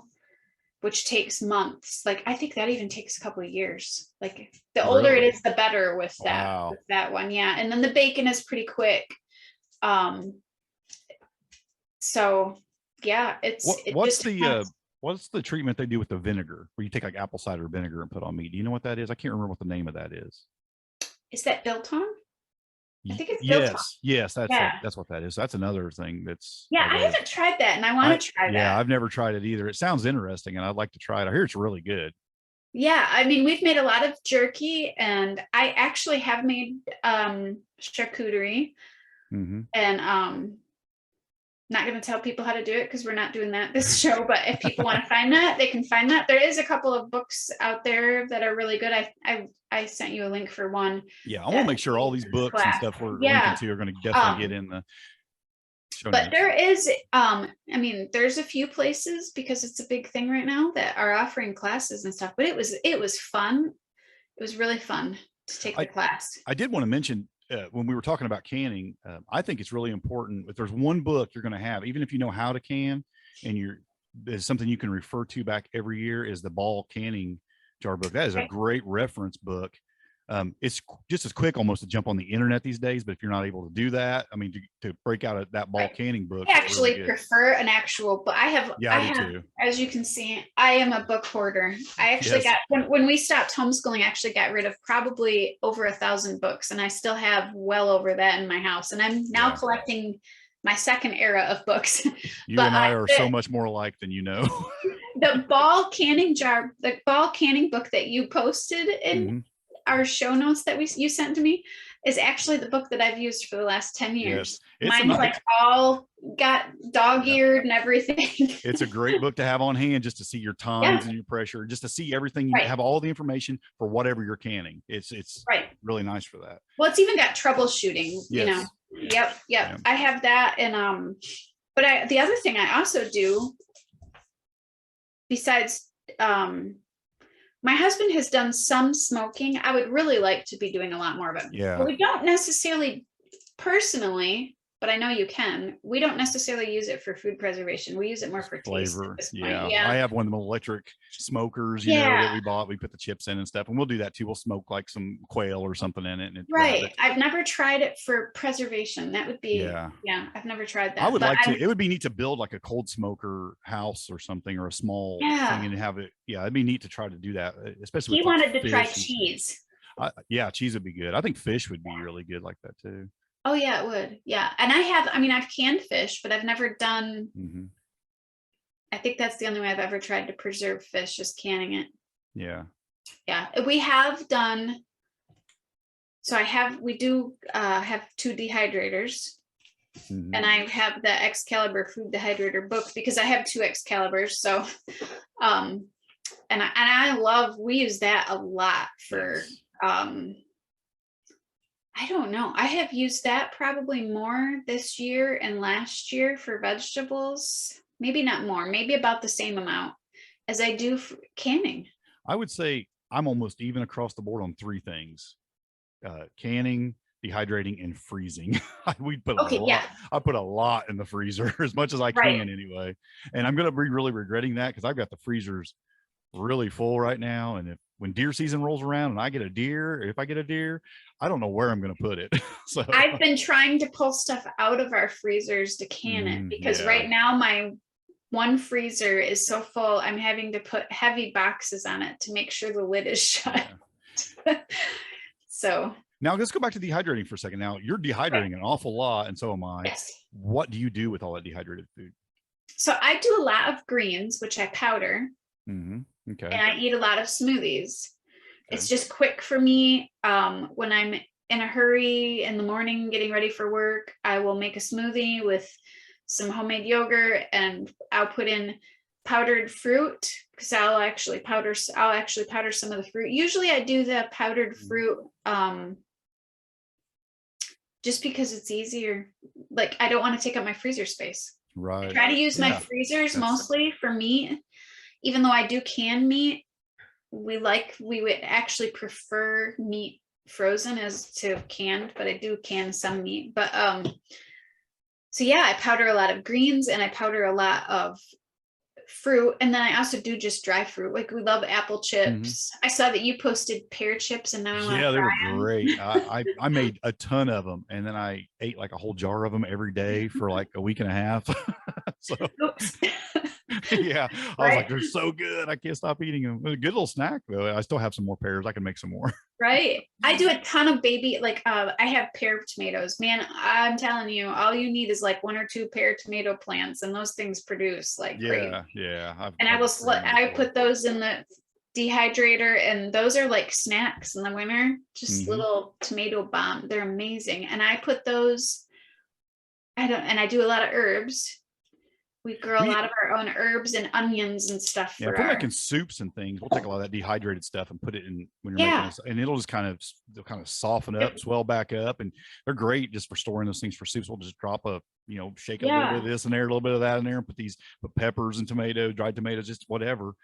which takes months. Like I think that even takes a couple of years. Like the older it is, the better with that. Wow. With that one, yeah. And then the bacon is pretty quick. So yeah,
what's the treatment they do with the vinegar, where you take like apple cider vinegar and put on meat? Do you know what that is? I can't remember what the name of that is.
Is that biltong? I think it's
biltong. Yes, that's what that is. That's another thing that's.
Yeah, I haven't tried that, and I want to try that.
Yeah, I've never tried it either. It sounds interesting, and I'd like to try it. I hear it's really good.
Yeah, I mean, we've made a lot of jerky, and I actually have made charcuterie, and not going to tell people how to do it because we're not doing that this show, but if people want to find that, they can find that. There is a couple of books out there that are really good. I sent you a link for one.
Yeah, I want to make sure all these books and stuff we're linking to are going to definitely get in the show notes.
But there is, I mean, there's a few places, because it's a big thing right now, that are offering classes and stuff, but it was fun. It was really fun to take the class.
I did want to mention, when we were talking about canning, I think it's really important. If there's one book you're going to have, even if you know how to can, and there's something you can refer to back every year, is the Ball Canning Jar book. That is a great reference book. It's just as quick almost to jump on the internet these days, but if you're not able to do that, I mean, to break out that Ball Canning book.
I actually really prefer an actual book. I have, too. As you can see, I am a book hoarder. I actually got, when we stopped homeschooling, I actually got rid of probably over 1,000 books, and I still have well over that in my house. And I'm now collecting my second era of books.
You and I are so much more alike than you know.
The ball canning book that you posted in our show notes that you sent to me is actually the book that I've used for the last 10 years.
Yes,
mine's like all got dog-eared and everything.
It's a great book to have on hand, just to see your times and your pressure, just to see everything. You have all the information for whatever you're canning. It's really nice for that.
Well, it's even got troubleshooting, you know. Yep. I have that. And but the other thing I also do, besides my husband has done some smoking. I would really like to be doing a lot more of it.
Yeah.
But we don't necessarily personally, but I know you can. We don't necessarily use it for food preservation. We use it more for
flavor.
Taste
Yeah. I have one of the electric smokers, you know, that we bought. We put the chips in and stuff, and we'll do that too. We'll smoke like some quail or something in it. And
I've never tried it for preservation. That would be, I've never tried that.
I would like to. It would be neat to build like a cold smoker house or something, or a small thing, and have it. Yeah, it'd be neat to try to do that, especially.
He wanted to try cheese.
Cheese would be good. I think fish would be really good like that too.
Oh yeah, it would. Yeah. And I've canned fish, but I've never done, I think that's the only way I've ever tried to preserve fish, just canning it.
Yeah.
Yeah. We have done, so we do have 2 dehydrators, and I have the Excalibur food dehydrator book because I have 2 Excaliburs. So, and we use that a lot for, I don't know. I have used that probably more this year and last year for vegetables. Maybe not more, maybe about the same amount as I do for canning.
I would say I'm almost even across the board on 3 things: canning, dehydrating, and freezing. We put a lot. I put a lot in the freezer, as much as I can anyway. And I'm going to be really regretting that, because I've got the freezers really full right now. And when deer season rolls around and if I get a deer, I don't know where I'm going to put it. So
I've been trying to pull stuff out of our freezers to can it, because right now my one freezer is so full, I'm having to put heavy boxes on it to make sure the lid is shut. So
now let's go back to dehydrating for a second. Now you're dehydrating an awful lot, and so am I.
Yes.
What do you do with all that dehydrated food?
So I do a lot of greens, which I powder.
Okay.
And I eat a lot of smoothies. It's just quick for me. When I'm in a hurry in the morning getting ready for work, I will make a smoothie with some homemade yogurt, and I'll put in powdered fruit, because I'll actually powder some of the fruit. Usually I do the powdered fruit just because it's easier. Like, I don't want to take up my freezer space.
Right.
I try to use my freezers mostly for meat. Even though I do can meat, we would actually prefer meat frozen as to canned, but I do can some meat. But so yeah, I powder a lot of greens, and I powder a lot of fruit, and then I also do just dry fruit. Like, we love apple chips. I saw that you posted pear chips, and now I want to
they were great. I made a ton of them, and then I ate like a whole jar of them every day for like a week and a half. So yeah, I was like, they're so good, I can't stop eating them. It was a good little snack though. I still have some more pears. I can make some more.
Right. I do a ton of baby, like I have pear tomatoes. Man, I'm telling you, all you need is like 1 or 2 pear tomato plants, and those things produce like great. I put those in the dehydrator, and those are like snacks in the winter, just little tomato bomb. They're amazing. And I put those, I do a lot of herbs. We grow a lot of our own herbs and onions and stuff.
Yeah, if we're making soups and things, we'll take a lot of that dehydrated stuff and put it in when you're making it, and they'll kind of soften up, swell back up, and they're great just for storing those things for soups. We'll just drop shake a little bit of this in there, a little bit of that in there, and put peppers and tomatoes, dried tomatoes, just whatever,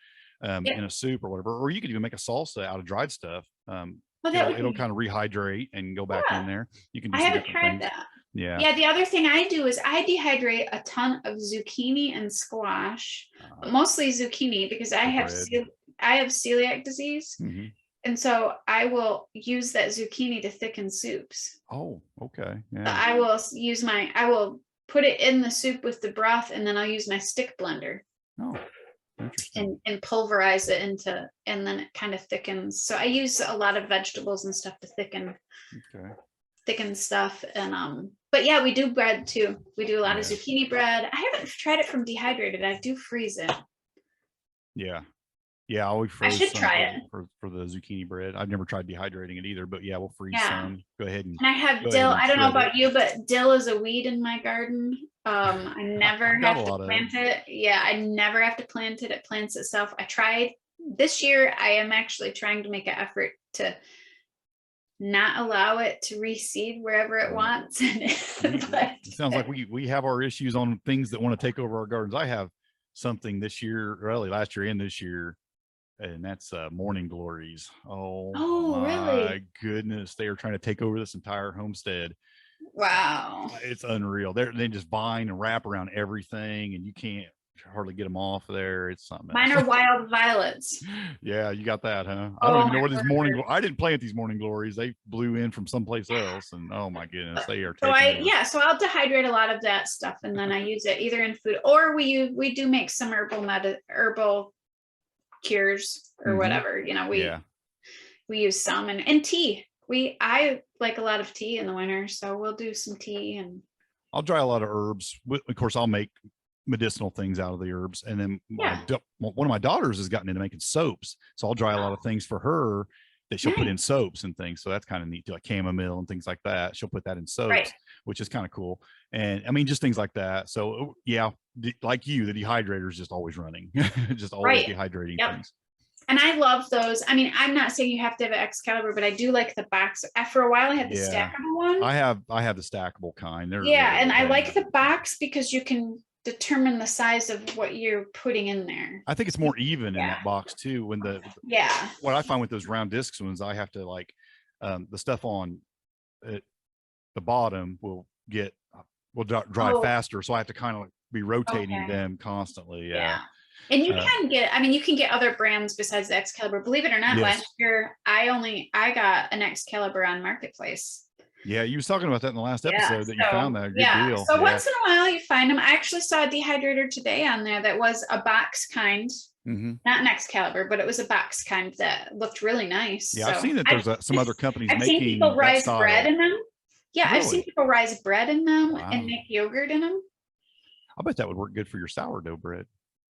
in a soup or whatever. Or you could even make a salsa out of dried stuff. It'll kind of rehydrate and go back in there. You can do
I haven't tried that. Yeah, the other thing I do is I dehydrate a ton of zucchini and squash, but mostly zucchini, because I have celiac disease, and so I will use that zucchini to thicken soups.
Oh, okay. Yeah.
I will put it in the soup with the broth, and then I'll use my stick blender.
Oh, interesting.
And pulverize it and then it kind of thickens. So I use a lot of vegetables and stuff to thicken.
Okay.
thicken stuff. And but yeah, we do bread too. We do a lot of zucchini bread. I haven't tried it from Dehydrated. I do freeze it.
Yeah. Yeah, we froze
I should
some
try it
for the zucchini bread. I've never tried dehydrating it either, but yeah, we'll freeze some. Go ahead and
I have dill. I don't know about you, but dill is a weed in my garden. I never have to plant it. Yeah, I never have to plant it. It plants itself. I tried this year. I am actually trying to make an effort to not allow it to reseed wherever it wants.
It sounds like we have our issues on things that want to take over our gardens. I have something this year, really last year and this year, and that's morning glories. Oh my
really?
goodness, they are trying to take over this entire homestead.
Wow,
it's unreal. They just vine and wrap around everything, and you can't hardly get them off there. It's something else.
Mine are wild violets.
Yeah, you got that, huh? I don't even know what these I didn't plant these morning glories. They blew in from someplace else, and oh my goodness, they are
so I'll dehydrate a lot of that stuff, and then I use it either in food, or we do make some herbal cures or whatever, you know. We use some, and tea. I like a lot of tea in the winter, so we'll do some tea. And
I'll dry a lot of herbs. Of course, I'll make medicinal things out of the herbs, and then one of my daughters has gotten into making soaps, so I'll dry a lot of things for her that she'll put in soaps and things. So that's kind of neat too, like chamomile and things like that. She'll put that in soaps, which is kind of cool. And I mean, just things like that. So yeah, like you, the dehydrator is just always running, just always dehydrating things.
And I love those. I mean, I'm not saying you have to have an Excalibur, but I do like the box. For a while, I had the stackable one.
I have the stackable kind. They're
and I like the box because you can determine the size of what you're putting in there.
I think it's more even in that box too. When what I find with those round discs ones, I have to like the stuff on it, the bottom will dry faster, so I have to kind of like be rotating them constantly.
And you can get other brands besides the Excalibur. Believe it or not, last year I got an Excalibur on Marketplace.
Yeah, you was talking about that in the last episode that you found that a good deal.
So once in a while you find them. I actually saw a dehydrator today on there that was a box kind, not an Excalibur, but it was a box kind that looked really nice.
Yeah, I've seen that there's some other companies making.
I've seen people rise bread in them. Yeah, really? I've seen people rise bread in them and make yogurt in them.
I bet that would work good for your sourdough bread.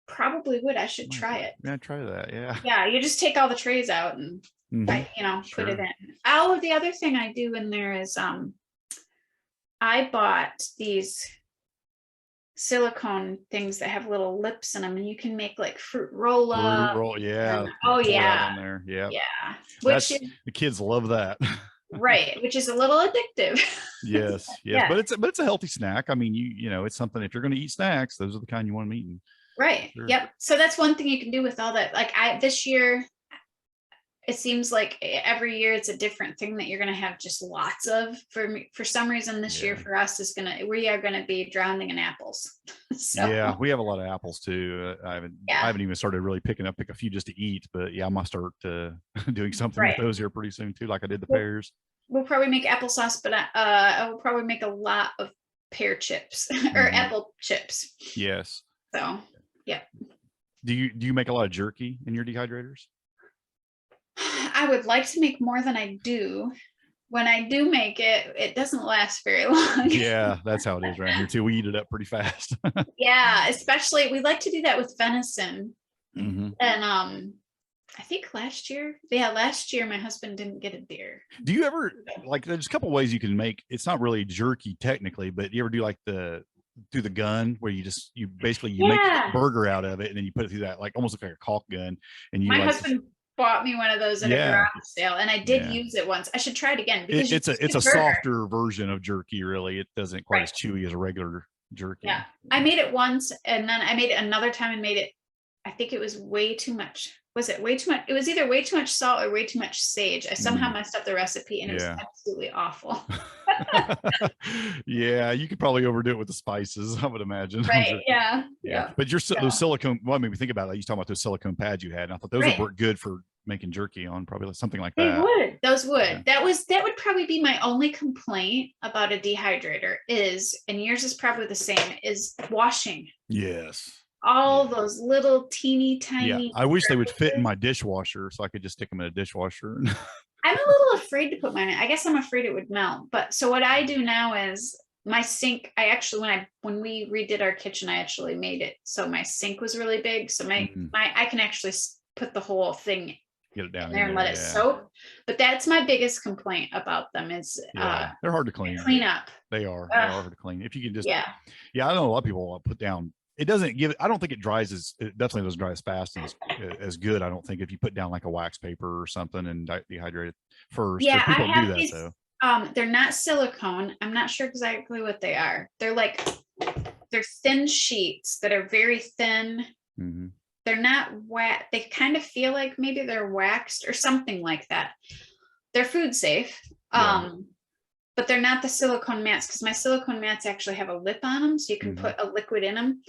Probably would. I should try it.
Yeah, try that. Yeah.
Yeah, you just take all the trays out and put it in. Oh, the other thing I do in there is I bought these silicone things that have little lips in them, and you can make like fruit roll up.
Yeah.
And,
Which the kids love that.
Right, which is a little addictive.
Yes. But it's a healthy snack. I mean, you know, it's something, if you're going to eat snacks, those are the kind you want to eat.
Right. Sure. Yep. So that's one thing you can do with all that. Like this year, it seems like every year it's a different thing that you're going to have just lots of. For some reason this year for us we are going to be drowning in apples. So.
We have a lot of apples too. I haven't even started really pick a few just to eat, but I must start doing something with those here pretty soon too, like I did the pears.
We'll probably make applesauce, but I will probably make a lot of pear chips or apple chips.
Yes.
So yeah.
Do you make a lot of jerky in your dehydrators?
I would like to make more than I do. When I do make it, it doesn't last very long.
Yeah, that's how it is around here too. We eat it up pretty fast.
Yeah, especially we like to do that with venison. And I think last year my husband didn't get a deer.
Do you ever, like, there's a couple ways you can make, it's not really jerky technically, but you ever do like through the gun where you make a burger out of it and then you put it through that, like almost like a caulk gun, and
my husband bought me one of those at a garage sale, and I did use it once. I should try it again because
it's a softer version of jerky. Really, it doesn't quite as chewy as a regular jerky.
Yeah, I made it once, and then I made it another time and made it. I think it was way too much. Was it way too much? It was either way too much salt or way too much sage. I somehow messed up the recipe, and it was absolutely awful.
Yeah, you could probably overdo it with the spices, I would imagine.
Right? Yeah.
But those silicone. Well, made me think about it. You talking about those silicone pads you had, and I thought those would work good for making jerky on, probably something like that.
They would. Those would. Yeah. That would probably be my only complaint about a dehydrator and yours is probably the same, is washing.
Yes.
All those little teeny tiny.
Yeah, I wish they would fit in my dishwasher so I could just stick them in a dishwasher.
I'm a little afraid to put mine in. I guess I'm afraid it would melt. But so what I do now is my sink, I actually, when we redid our kitchen, I actually made it so my sink was really big. So my I can actually put the whole thing
get it down
in there and let it soak. But that's my biggest complaint about them is
they're hard to clean.
Clean up.
They are hard to clean. If you can just I know a lot of people put down. It doesn't give. I don't think it dries it definitely doesn't dry as fast and as good. I don't think if you put down like a wax paper or something and dehydrate it first.
Yeah,
people
I have
do that
these,
though.
They're not silicone. I'm not sure exactly what they are. They're thin sheets that are very thin.
Mm-hmm.
They're not wet. They kind of feel like maybe they're waxed or something like that. They're food safe. But they're not the silicone mats, because my silicone mats actually have a lip on them, so you can put a liquid in them.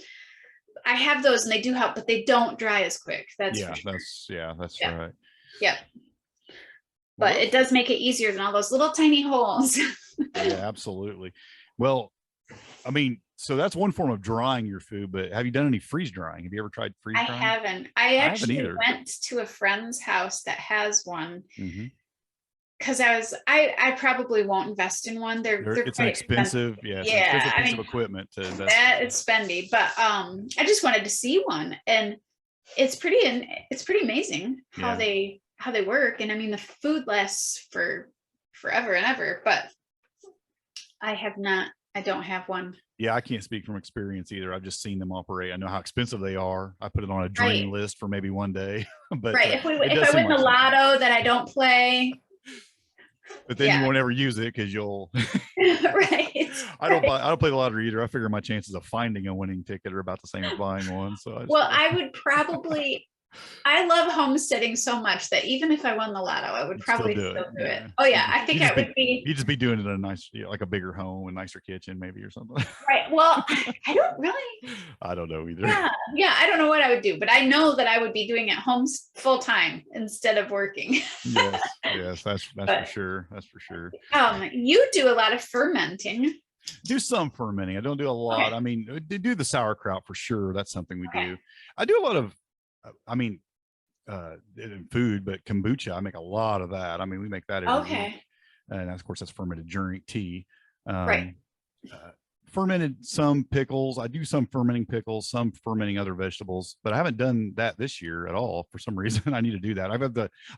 I have those and they do help, but they don't dry as quick. That's
right.
Yeah. But it does make it easier than all those little tiny holes.
Yeah, absolutely. Well, I mean, so that's one form of drying your food, but have you done any freeze drying? Have you ever tried freeze drying?
I haven't. I actually went to a friend's house that has one. Because I probably won't invest in one. They're
it's expensive. Yeah, it's expensive equipment to invest in.
It's spendy, but I just wanted to see one, and it's pretty amazing how they work. And I mean, the food lasts for forever and ever, but I don't have one.
Yeah, I can't speak from experience either. I've just seen them operate. I know how expensive they are. I put it on a dream list for maybe one day. But
if I win the lotto that I don't play.
But then you won't ever use it because you'll
right.
I don't play the lottery either. I figure my chances of finding a winning ticket are about the same as buying one. So
I would probably I love homesteading so much that even if I won the lotto, I would probably still do it. Oh yeah, I think I would be.
You'd just be doing it in a nice, like a bigger home, a nicer kitchen, maybe, or something.
Right. Well, I don't really.
I don't know either.
Yeah. I don't know what I would do, but I know that I would be doing it home full time instead of working.
yes, that's for sure. That's for sure.
You do a lot of fermenting.
Do some fermenting. I don't do a lot. Okay. I mean, do the sauerkraut for sure. That's something we do. I do a lot of. I mean, in food, but kombucha, I make a lot of that. I mean, we make that every week. And of course, that's fermented drink tea. Fermented some pickles. I do some fermenting pickles, some fermenting other vegetables, but I haven't done that this year at all. For some reason, I need to do that.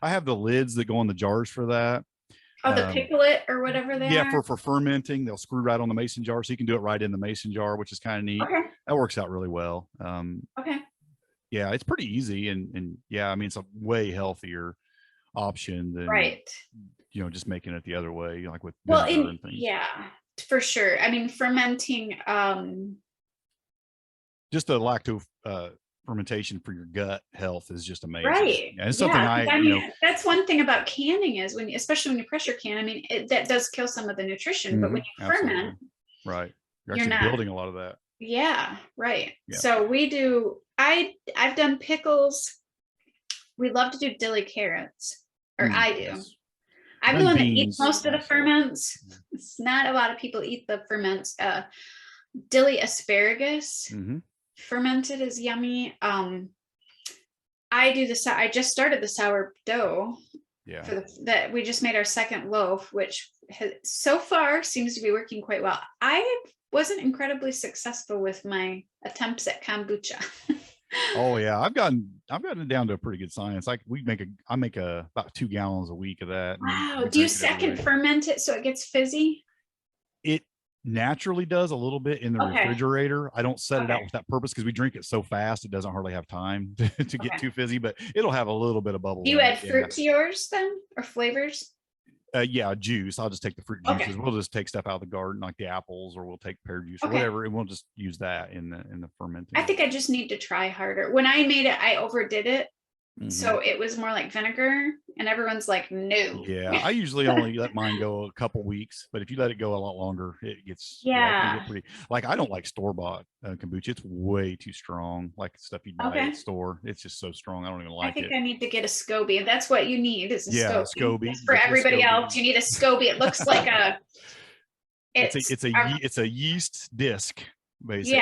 I have the lids that go in the jars for that.
Oh, the picklet or whatever they are?
For fermenting, they'll screw right on the mason jar, so you can do it right in the mason jar, which is kind of neat.
Okay.
That works out really well. Yeah, it's pretty easy, and I mean, it's a way healthier option than just making it the other way, like with vinegar and things.
Yeah, for sure. I mean, fermenting,
just the lacto fermentation for your gut health is just amazing.
Right.
And it's something
I mean, that's one thing about canning is especially when you pressure can. I mean, that does kill some of the nutrition, but when you ferment,
right, you're actually building a lot of that.
Yeah, right. Yeah. So we do. I've done pickles. We love to do dilly carrots, or I do.
Yes.
I'm the one that eats most of the ferments. It's not a lot of people eat the ferments. Dilly asparagus fermented is yummy. I do I just started the sourdough. Yeah. That we just made our second loaf, which so far seems to be working quite well. I wasn't incredibly successful with my attempts at kombucha.
Oh yeah, I've gotten it down to a pretty good science. Like I make about 2 gallons a week of that.
Wow. Do you second ferment it so it gets fizzy?
It naturally does a little bit in the refrigerator. I don't set it out with that purpose because we drink it so fast it doesn't hardly have time to get too fizzy, but it'll have a little bit of bubble.
Do you add fruit to yours then, or flavors?
Juice. I'll just take the fruit juices. We'll just take stuff out of the garden, like the apples, or we'll take pear juice or whatever, and we'll just use that in the fermenting.
I think I just need to try harder. When I made it, I overdid it. So it was more like vinegar, and everyone's like, no.
Yeah, I usually only let mine go a couple weeks, but if you let it go a lot longer, it gets it can get pretty. Like, I don't like store-bought kombucha. It's way too strong. Like stuff you buy at the store, it's just so strong. I don't even like it.
I think I need to get a SCOBY, and that's what you need is a
SCOBY.
For everybody else, you need a SCOBY. It looks like a.
It's a yeast disc basically.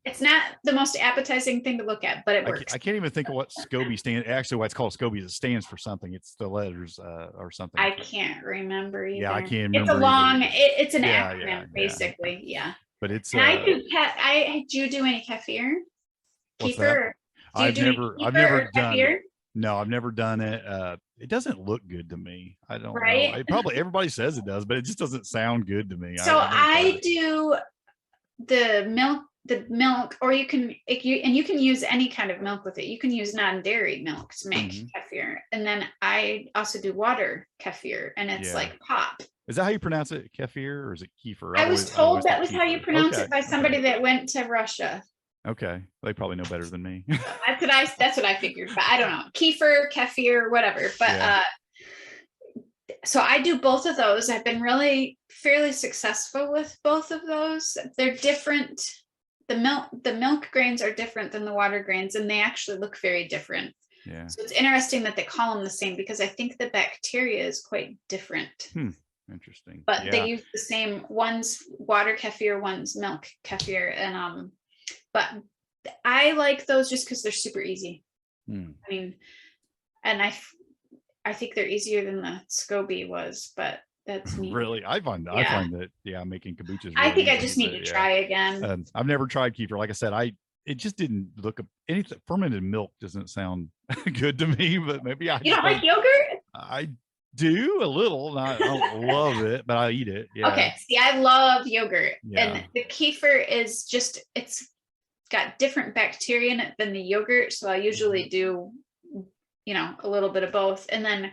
It's not the most appetizing thing to look at, but it works.
I can't even think of what SCOBY stands. Actually, why it's called SCOBY is it stands for something. It's the letters or something.
I can't remember either.
Yeah, I can't remember.
It's a long. It's an acronym, basically. Yeah.
But it's.
And I do you do any kefir? Kefir?
I've never done it. No, I've never done it. It doesn't look good to me. I don't know. It probably everybody says it does, but it just doesn't sound good to me.
So I do the milk, or you can use any kind of milk with it. You can use non-dairy milk to make kefir, and then I also do water kefir, and it's like pop.
Is that how you pronounce it, kefir, or is it kefir?
I was told that was how you pronounce it by somebody that went to Russia.
Okay, they probably know better than me.
That's what I figured, but I don't know. Kefir, whatever. But so I do both of those. I've been really fairly successful with both of those. They're different. The milk grains are different than the water grains, and they actually look very different. Yeah. So it's interesting that they call them the same, because I think the bacteria is quite different.
Interesting.
But they use the same. One's water kefir, one's milk kefir, and but I like those just because they're super easy. I mean, and I think they're easier than the SCOBY was, but that's me.
Really, I find that making kombucha. Really
I think I just need to try again.
I've never tried kefir. Like I said, it just didn't look anything. Fermented milk doesn't sound good to me, but maybe
you don't like yogurt.
I do a little. I don't love it, but I eat it. Yeah.
Okay. See, I love yogurt, and the kefir is just it's got different bacteria in it than the yogurt. So I usually do, a little bit of both. And then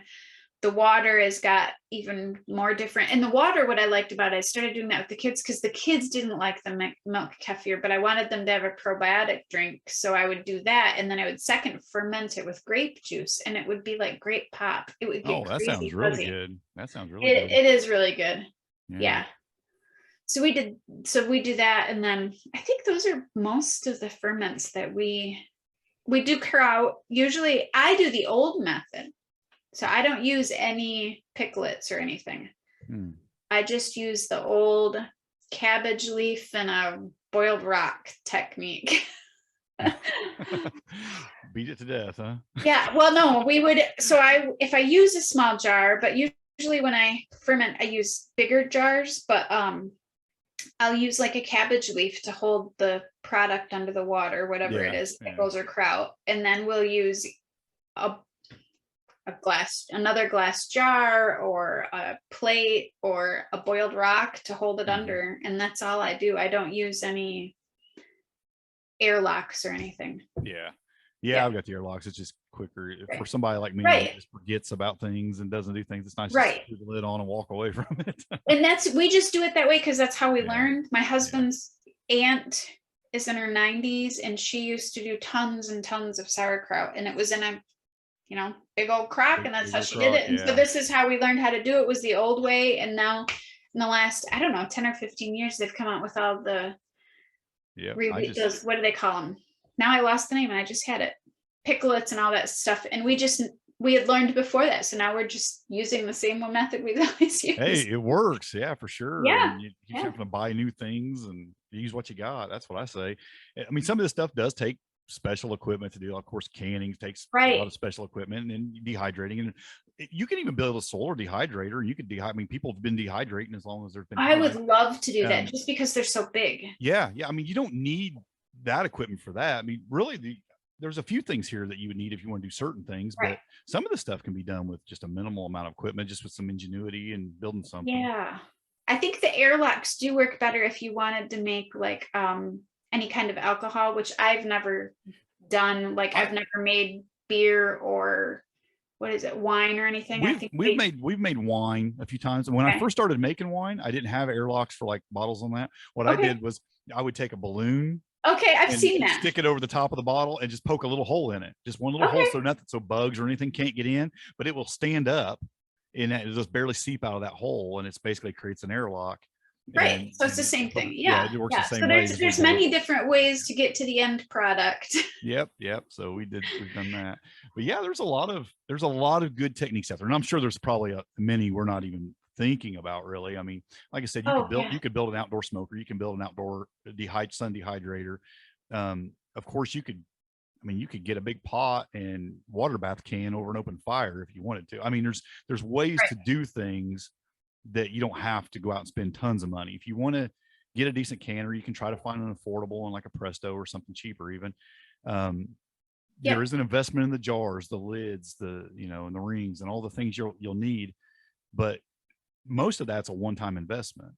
the water has got even more different. And the water, what I liked about it, I started doing that with the kids because the kids didn't like the milk kefir, but I wanted them to have a probiotic drink. So I would do that. And then I would second ferment it with grape juice, and it would be like grape pop. It would get
that sounds really good. That sounds really good.
It is really good. Yeah. So we do that, and then I think those are most of the ferments that we do kraut. Usually I do the old method, so I don't use any picklets or anything. I just use the old cabbage leaf and a boiled rock technique.
Beat it to death, huh?
Yeah, well, no, we would. So if I use a small jar, but usually when I ferment, I use bigger jars, but I'll use like a cabbage leaf to hold the product under the water, whatever it is, pickles or kraut. And then we'll use another glass jar or a plate or a boiled rock to hold it under. And that's all I do. I don't use any airlocks or anything.
Yeah, I've got the airlocks. It's just quicker for somebody like me who just forgets about things and doesn't do things. It's nice to put the lid on and walk away from it.
And we just do it that way because that's how we learned. My husband's aunt is in her 90s, and she used to do tons and tons of sauerkraut, and it was in a big old crock, and that's how she did it. And so this is how we learned how to do it, was the old way. And now in the last 10 or 15 years, they've come out with all the what do they call them? Now I lost the name, and I just had it. Picklets and all that stuff. And we had learned before that. So now we're just using the same one method we've always used.
Hey, it works. Yeah, for sure.
Yeah.
You keep having to buy new things and use what you got. That's what I say. I mean, some of this stuff does take special equipment to do. Of course, canning takes a lot of special equipment, and dehydrating. And you can even build a solar dehydrator. You could I mean, people have been dehydrating as long as there's been.
I would love to do that just because they're so big.
Yeah. I mean, you don't need that equipment for that. I mean, really, there's a few things here that you would need if you want to do certain things, but some of the stuff can be done with just a minimal amount of equipment, just with some ingenuity and building something.
Yeah. I think the airlocks do work better if you wanted to make like any kind of alcohol, which I've never done. Like I've never made beer or wine or anything.
We've made wine a few times. When I first started making wine, I didn't have airlocks for like bottles on that. What I did was I would take a balloon.
Okay, I've seen that.
Stick it over the top of the bottle and just poke a little hole in it. Just one little hole, so bugs or anything can't get in, but it will stand up and it just barely seep out of that hole, and it's basically creates an airlock.
Right. So it's the same thing. Yeah.
It works the same way.
So there's many different ways to get to the end product.
Yep. So we've done that. But yeah, there's a lot of good techniques out there. And I'm sure there's probably many we're not even thinking about, really. I mean, like I said,
Oh,
you could build an outdoor smoker, you can build an outdoor sun dehydrator. Of course, you could get a big pot and water bath can over an open fire if you wanted to. I mean, there's ways
Right.
to do things that you don't have to go out and spend tons of money. If you want to get a decent canner, you can try to find an affordable one like a Presto or something cheaper even. There is an investment in the jars, the lids, and the rings and all the things you'll need, but most of that's a one-time investment.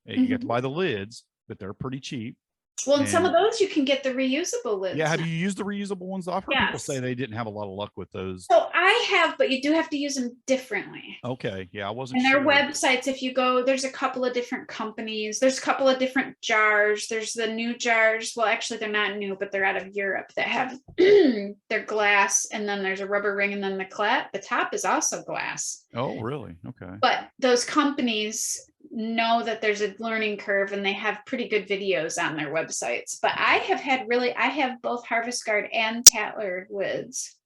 You have to buy the lids, but they're pretty cheap.
Well, and some of those you can get the reusable lids.
Yeah, have you used the reusable ones? I've heard people say they didn't have a lot of luck with those.
So I have, but you do have to use them differently.
Okay, yeah, I wasn't
sure.
And
their websites, if you go, there's a couple of different companies. There's a couple of different jars. There's the new jars. Well, actually, they're not new, but they're out of Europe that have they're glass, and then there's a rubber ring, and then the top is also glass.
Oh, really? Okay.
But those companies know that there's a learning curve, and they have pretty good videos on their websites. But I have both Harvest Guard and Tatler lids.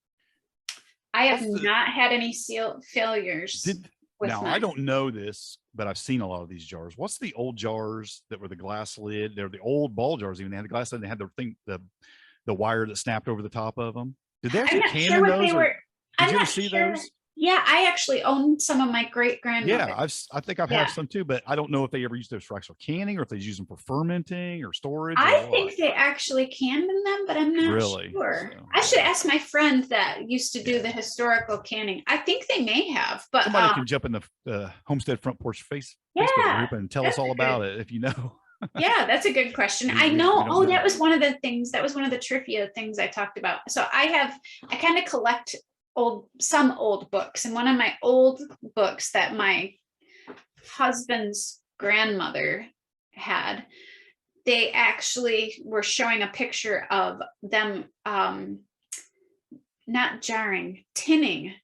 I have not had any seal failures.
I don't know this, but I've seen a lot of these jars. What's the old jars that were the glass lid? They're the old ball jars. Even they had the glass lid. And they had the wire that snapped over the top of them. Did they actually can in those? Did you ever see those?
Yeah, I actually own some of my great grandmother.
Yeah, I think I've had some too, but I don't know if they ever used those for actual canning or if they use them for fermenting or storage.
I think they actually canned in them, but I'm not sure. So, I should ask my friend that used to do the historical canning. I think they may have, but
somebody can jump in the Homestead Front Porch Facebook group and tell us all about it if you know.
Yeah, that's a good question. I know. That was one of the things. That was one of the trivia things I talked about. So I kind of collect some old books, and one of my old books that my husband's grandmother had, they actually were showing a picture of them not jarring, tinning,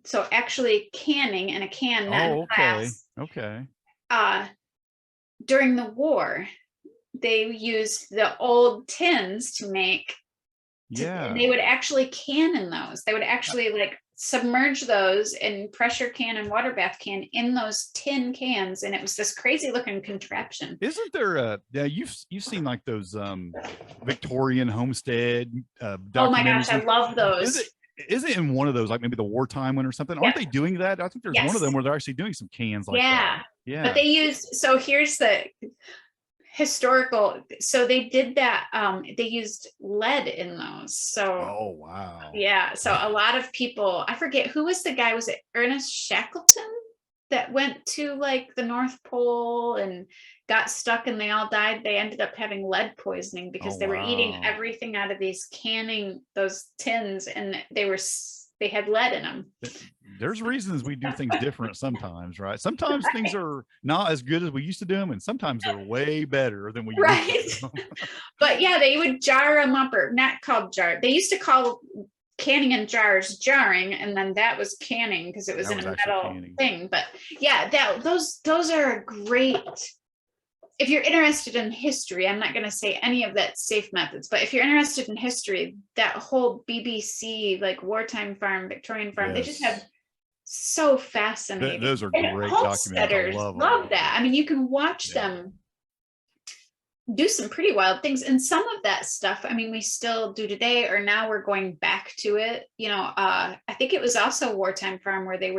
so actually canning in a can, not glass.
Okay.
During the war, they used the old tins to make. And they would actually can in those. They would actually submerge those in pressure can and water bath can in those tin cans, and it was this crazy looking contraption.
Isn't there you've seen like those Victorian homestead
oh my gosh, I love those.
Is it in one of those, like maybe the wartime one or something? Aren't they doing that? I think there's one of them where they're actually doing some cans like that. Yeah.
But so here's the historical, so they did that, they used lead in those. So so a lot of people, I forget who was the guy, was it Ernest Shackleton that went to the North Pole and got stuck and they all died? They ended up having lead poisoning because they were eating everything out of these those tins, and they had lead in them.
There's reasons we do things different sometimes, right? Sometimes things are not as good as we used to do them, and sometimes they're way better than we used to.
But yeah, they would jar them up, or not called jar. They used to call canning in jars jarring, and then that was canning because it was in a metal thing. But yeah, those are a great. If you're interested in history, I'm not going to say any of that safe methods, but if you're interested in history, that whole BBC, wartime farm, Victorian farm, they just have so fascinating.
Those are great documentaries. I
love that. I mean, you can watch them do some pretty wild things. And some of that stuff, I mean, we still do today, or now we're going back to it. I think it was also Wartime Farm where they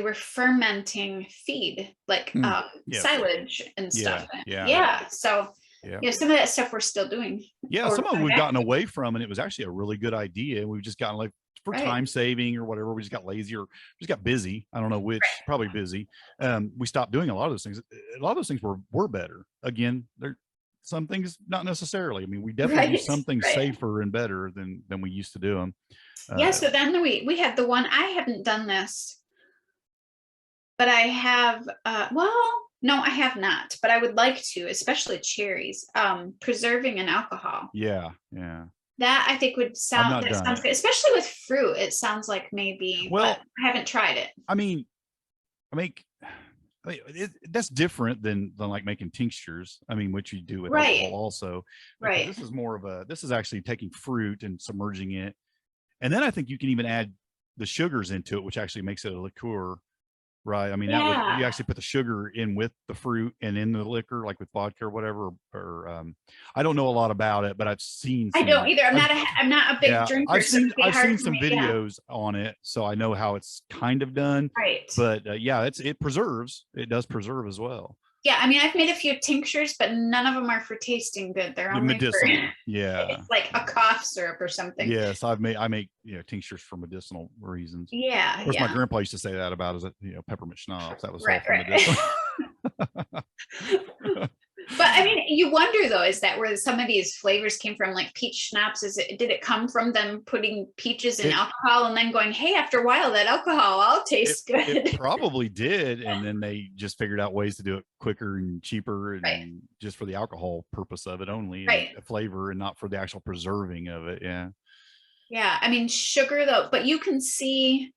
were fermenting feed, silage and stuff. So some of that stuff we're still doing.
Some of them we've gotten away from, and it was actually a really good idea. We've just gotten for time saving or whatever, we just got lazy or just got busy. I don't know which, probably busy. We stopped doing a lot of those things. A lot of those things were better. Again, some things not necessarily. I mean, we definitely do some things safer and better than we used to do them.
So then we had the one, I haven't done this, but I have, no, I have not, but I would like to, especially cherries, preserving in alcohol.
Yeah.
That I think would sound good, especially with fruit. It sounds like maybe, but I haven't tried it. I mean,
that's different than making tinctures. I mean, which you do with alcohol also. This is this is actually taking fruit and submerging it. And then I think you can even add the sugars into it, which actually makes it a liqueur. Right. I mean, that would, you actually put the sugar in with the fruit and in the liquor, like with vodka or whatever, or I don't know a lot about it, but I've seen
I don't either. I'm not a big drinker.
I've seen some videos on it, so I know how it's kind of done.
Right.
But yeah, it preserves. It does preserve as well.
Yeah, I mean, I've made a few tinctures, but none of them are for tasting good. They're only
medicinal.
For,
yeah,
it's like a cough syrup or something.
Yes, I make tinctures for medicinal reasons.
Yeah,
of course, my grandpa used to say that about his peppermint schnapps. That was
right,
all for medicinal.
But I mean, you wonder though, is that where some of these flavors came from, like peach schnapps? Did it come from them putting peaches in alcohol and then going, hey, after a while that alcohol all tastes good?
It probably did, and then they just figured out ways to do it quicker and cheaper, and just for the alcohol purpose of it only, and flavor, and not for the actual preserving of it.
Yeah, I mean, sugar though, but you can see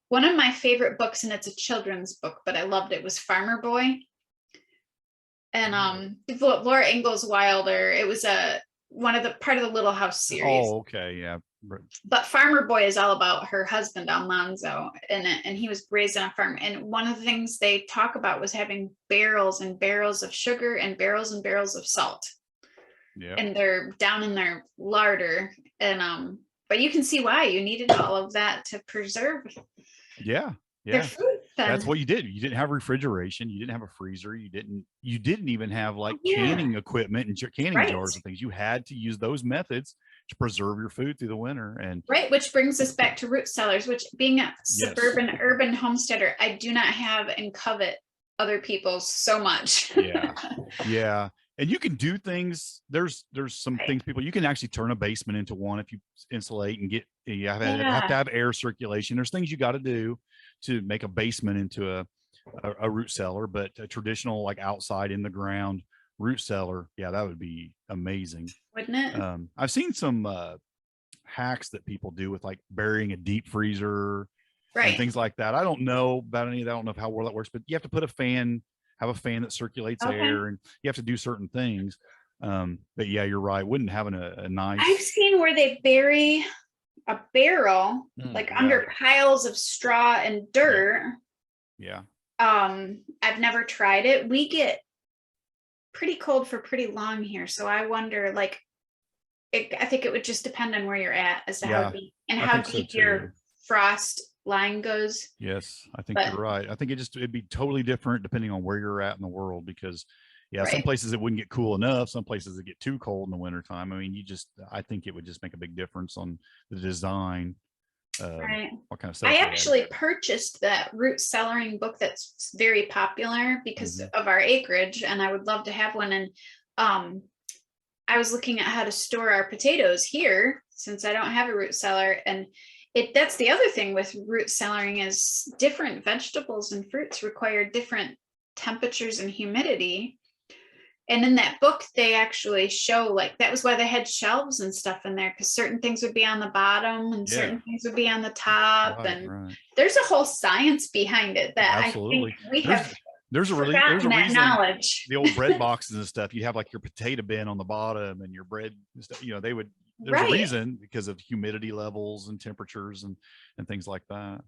one of my favorite books, and it's a children's book, but I loved it, was Farmer Boy. And Laura Ingalls Wilder. It was part of the Little House series.
Oh, okay, yeah.
But Farmer Boy is all about her husband Almanzo, and he was raised on a farm. And one of the things they talk about was having barrels and barrels of sugar and barrels of salt. Yeah. And they're down in their larder, and but you can see why you needed all of that to preserve.
Yeah.
Their food.
That's what you did. You didn't have refrigeration. You didn't have a freezer. You didn't even have like canning equipment and canning jars and things. You had to use those methods to preserve your food through the winter. And
which brings us back to root cellars, which, being a suburban urban homesteader, I do not have and covet other people's so much.
Yeah. And you can do things. There's some things you can actually turn a basement into one if you insulate and you have to have air circulation. There's things you got to do to make a basement into a root cellar, but a traditional, like outside in the ground root cellar, that would be amazing,
wouldn't it?
I've seen some hacks that people do with like burying a deep freezer and things like that. I don't know about any of that. I don't know how well that works, but you have to put have a fan that circulates air, and you have to do certain things. But yeah, you're right. Wouldn't having a nice.
I've seen where they bury a barrel under piles of straw and dirt.
Yeah.
I've never tried it. We get pretty cold for pretty long here, so I wonder, like, I think it would just depend on where you're at as to how it be and how deep your frost line goes.
Yes, I think you're right. I think it'd be totally different depending on where you're at in the world, because some places it wouldn't get cool enough, some places it get too cold in the wintertime. I mean, I think it would just make a big difference on the design. What kind of stuff?
I actually purchased that root cellaring book that's very popular because of our acreage, and I would love to have one. And I was looking at how to store our potatoes here, since I don't have a root cellar. And that's the other thing with root cellaring, is different vegetables and fruits require different temperatures and humidity. And in that book, they actually show, like, that was why they had shelves and stuff in there, because certain things would be on the bottom and certain things would be on the top. There's a whole science behind it that I think we have.
There's a reason
knowledge.
The old bread boxes and stuff, you have like your potato bin on the bottom and your bread and stuff, there's a reason, because of humidity levels and temperatures and things like that.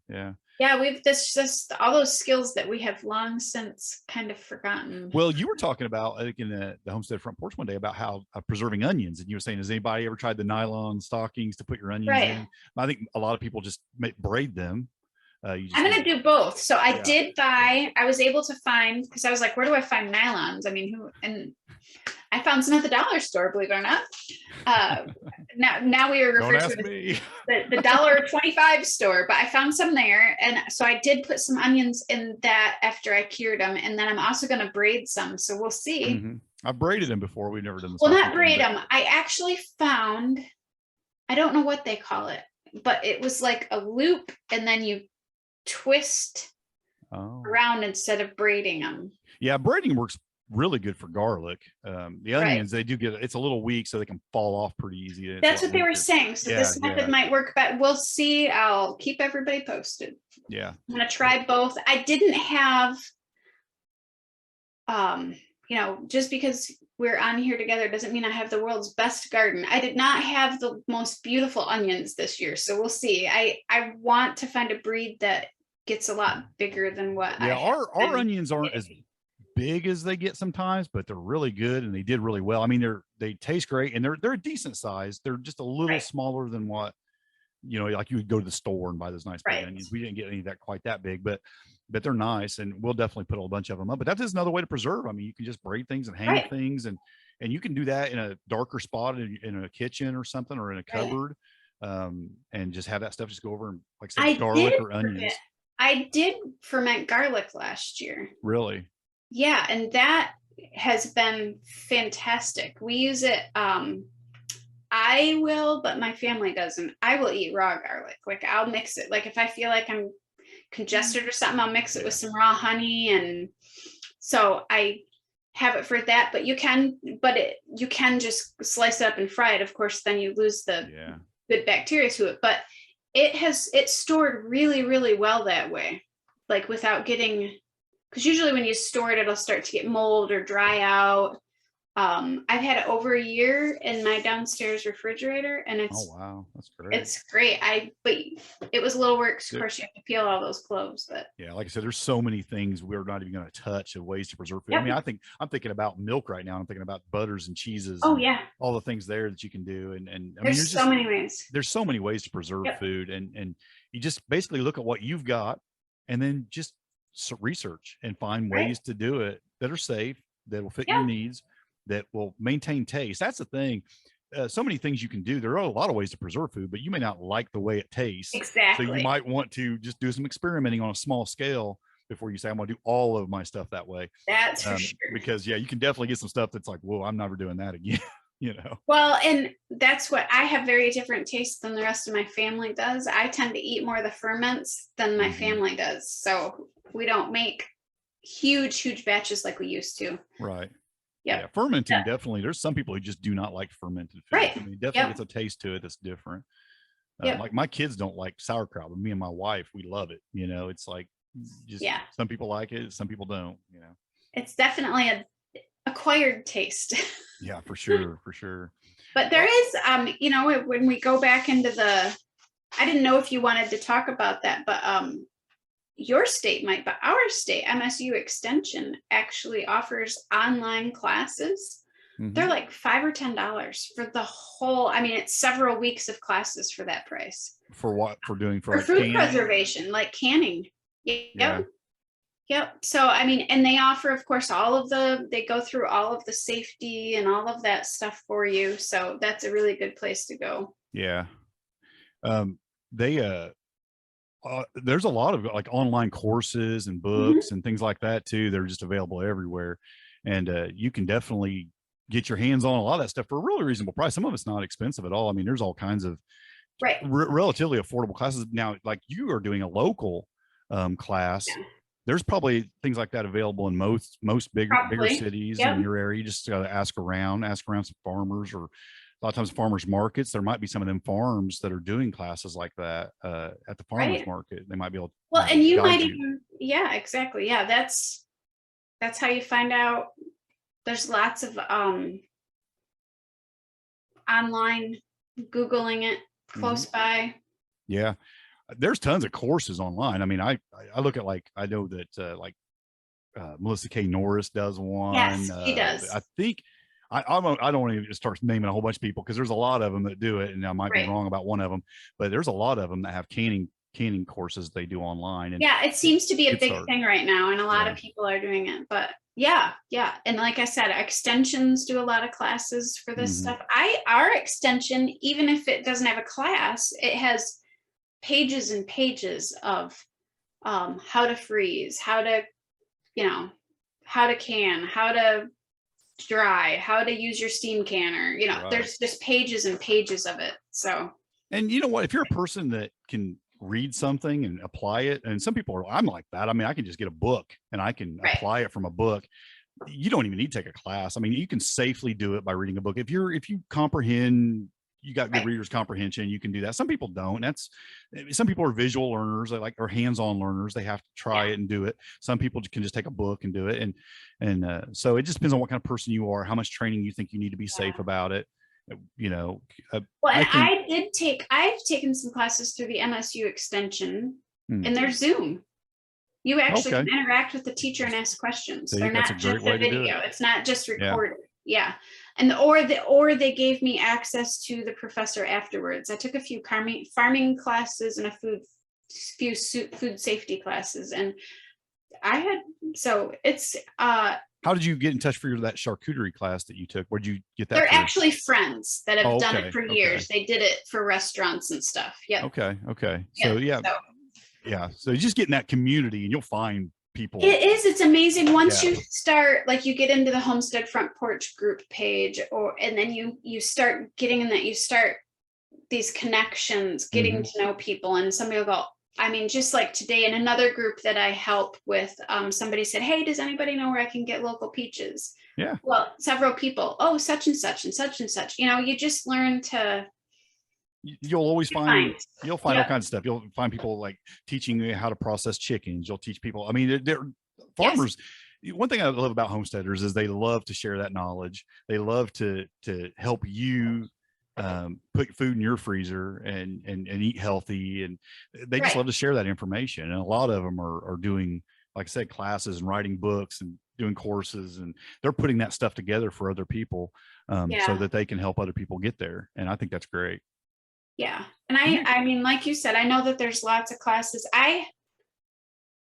We've just all those skills that we have long since kind of forgotten.
Well, you were talking about, I think, in the Homestead front porch one day, about how preserving onions, and you were saying, has anybody ever tried the nylon stockings to put your onions in? I think a lot of people just braid them. I'm
going to do both. So I did buy, I was able to find, because I was like, where do I find nylons? I mean, and I found some at the dollar store, believe it or not. Now we are referred to as the $1.25 store, but I found some there. And so I did put some onions in that after I cured them. And then I'm also going to braid some. So we'll see.
I've braided them before. We've never done this.
Well, not braid them. I actually found, I don't know what they call it, but it was like a loop, and then you twist around instead of braiding them.
Yeah, braiding works really good for garlic. The onions, they do it's a little weak, so they can fall off pretty easy.
That's what they were saying. So this method might work, but we'll see. I'll keep everybody posted.
Yeah,
I'm gonna try both. I didn't have just because we're on here together doesn't mean I have the world's best garden. I did not have the most beautiful onions this year, so we'll see. I want to find a breed that gets a lot bigger than what I have
our onions aren't as big as they get sometimes, but they're really good and they did really well. I mean, they taste great and they're a decent size. They're just a little smaller than what, you know, like you would go to the store and buy those nice big onions. We didn't get any of that quite that big, but they're nice, and we'll definitely put a bunch of them up. But that is another way to preserve. I mean, you can just braid things and hang things, and you can do that in a darker spot in a kitchen or something, or in a cupboard, and just have that stuff just go over and, like I said, garlic or onions.
I did ferment garlic last year.
Really?
Yeah, and that has been fantastic. We use it. I will, but my family doesn't. I will eat raw garlic. Like, I'll mix it. Like, if I feel like I'm congested or something, I'll mix it with some raw honey, and so I have it for that. But you can just slice it up and fry it. Of course, then you lose the good bacteria to it. But it's stored really, really well that way, like without getting, because usually when you store it, it'll start to get mold or dry out. I've had it over a year in my downstairs refrigerator, and it's
that's great.
It's great. But it was a little work. Of course, you have to peel all those cloves, but
yeah, like I said, there's so many things we're not even going to touch of ways to preserve food. I mean, I'm thinking about milk right now. I'm thinking about butters and cheeses.
Oh,
and all the things there that you can do. And I mean,
there's so many ways.
There's so many ways to preserve food, and you just basically look at what you've got, and then just research and find ways to do it that are safe, that will fit your needs, that will maintain taste. That's the thing. So many things you can do. There are a lot of ways to preserve food, but you may not like the way it tastes.
Exactly.
So you might want to just do some experimenting on a small scale before you say, I'm going to do all of my stuff that way.
That's for sure.
Because you can definitely get some stuff that's like, whoa, I'm never doing that again. You know?
Well, and that's what I have very different tastes than the rest of my family does. I tend to eat more of the ferments than my family does. So we don't make huge batches like we used to.
Right. Yeah, fermenting definitely. There's some people who just do not like fermented food.
Right.
I mean, definitely gets a taste to it that's different. Like my kids don't like sauerkraut, but me and my wife, we love it. You know, it's like just some people like it, some people don't. You know,
it's definitely an acquired taste.
Yeah, for sure, for sure.
But there is, you know, when we go back into I didn't know if you wanted to talk about that, but your state might, but our state, MSU Extension, actually offers online classes. They're like $5 or $10 for the whole. I mean, it's several weeks of classes for that price.
For what? For doing
for like food canning? Preservation, like canning. Yep. So, I mean, and they offer, of course, they go through all of the safety and all of that stuff for you. So that's a really good place to go.
Yeah. There's a lot of like online courses and books and things like that too. They're just available everywhere, and you can definitely get your hands on a lot of that stuff for a really reasonable price. Some of it's not expensive at all. I mean, there's all kinds of relatively affordable classes. Now, like you are doing a local class. There's probably things like that available in most bigger cities in your area. You just gotta ask around some farmers, or a lot of times farmers markets. There might be some of them farms that are doing classes like that at the farmers market. They might be able to.
Well, and you might even, exactly. Yeah, that's how you find out. There's lots of online Googling it close by. Yeah.
There's tons of courses online. I mean, I look at, like, I know that Melissa K. Norris does one.
Yes, she does.
I think I don't want to just start naming a whole bunch of people, because there's a lot of them that do it, and I might be wrong about one of them, but there's a lot of them that have canning courses they do online. And
it seems to be a big thing right now, and a lot of people are doing it. But yeah, and like I said, extensions do a lot of classes for this stuff. Our extension, even if it doesn't have a class, it has pages and pages of how to freeze, how to can, how to dry, how to use your steam canner. There's just pages and pages of it. So,
and you know what, if you're a person that can read something and apply it, and some people I'm like that. I mean, I can just get a book and I can apply it from a book. You don't even need to take a class. I mean, you can safely do it by reading a book. If you comprehend, you got good reader's comprehension, you can do that. Some people don't. Some people are visual learners, or hands-on learners. They have to try it and do it. Some people can just take a book and do it. And so it just depends on what kind of person you are, how much training you think you need to be safe about it. Well,
I've taken some classes through the MSU Extension, and there's Zoom. You actually can interact with the teacher and ask questions. They're not just a video. It's not just recorded. Yeah. And or they gave me access to the professor afterwards. I took a few farming classes and few food safety classes, and it's
how did you get in touch for that charcuterie class that you took? Where'd you get that?
They're actually friends that have done it for years. They did it for restaurants and stuff. Yeah.
Okay. So so just get in that community and you'll find people.
It's amazing once you start, like, you get into the Homestead Front Porch group page, and then you start getting in that, you start these connections, getting to know people, and somebody will go, I mean, just like today in another group that I help with, somebody said, hey, does anybody know where I can get local peaches?
Yeah.
Well, several people, such and such and such and such, you just learn to.
You'll always find all kinds of stuff. You'll find people like teaching you how to process chickens. You'll teach people. I mean, they're farmers. Yes. One thing I love about homesteaders is they love to share that knowledge. They love to help you put food in your freezer and eat healthy. And they just love to share that information. And a lot of them are doing, like I said, classes and writing books and doing courses, and they're putting that stuff together for other people so that they can help other people get there. And I think that's great.
Yeah. And I mean, like you said, I know that there's lots of classes.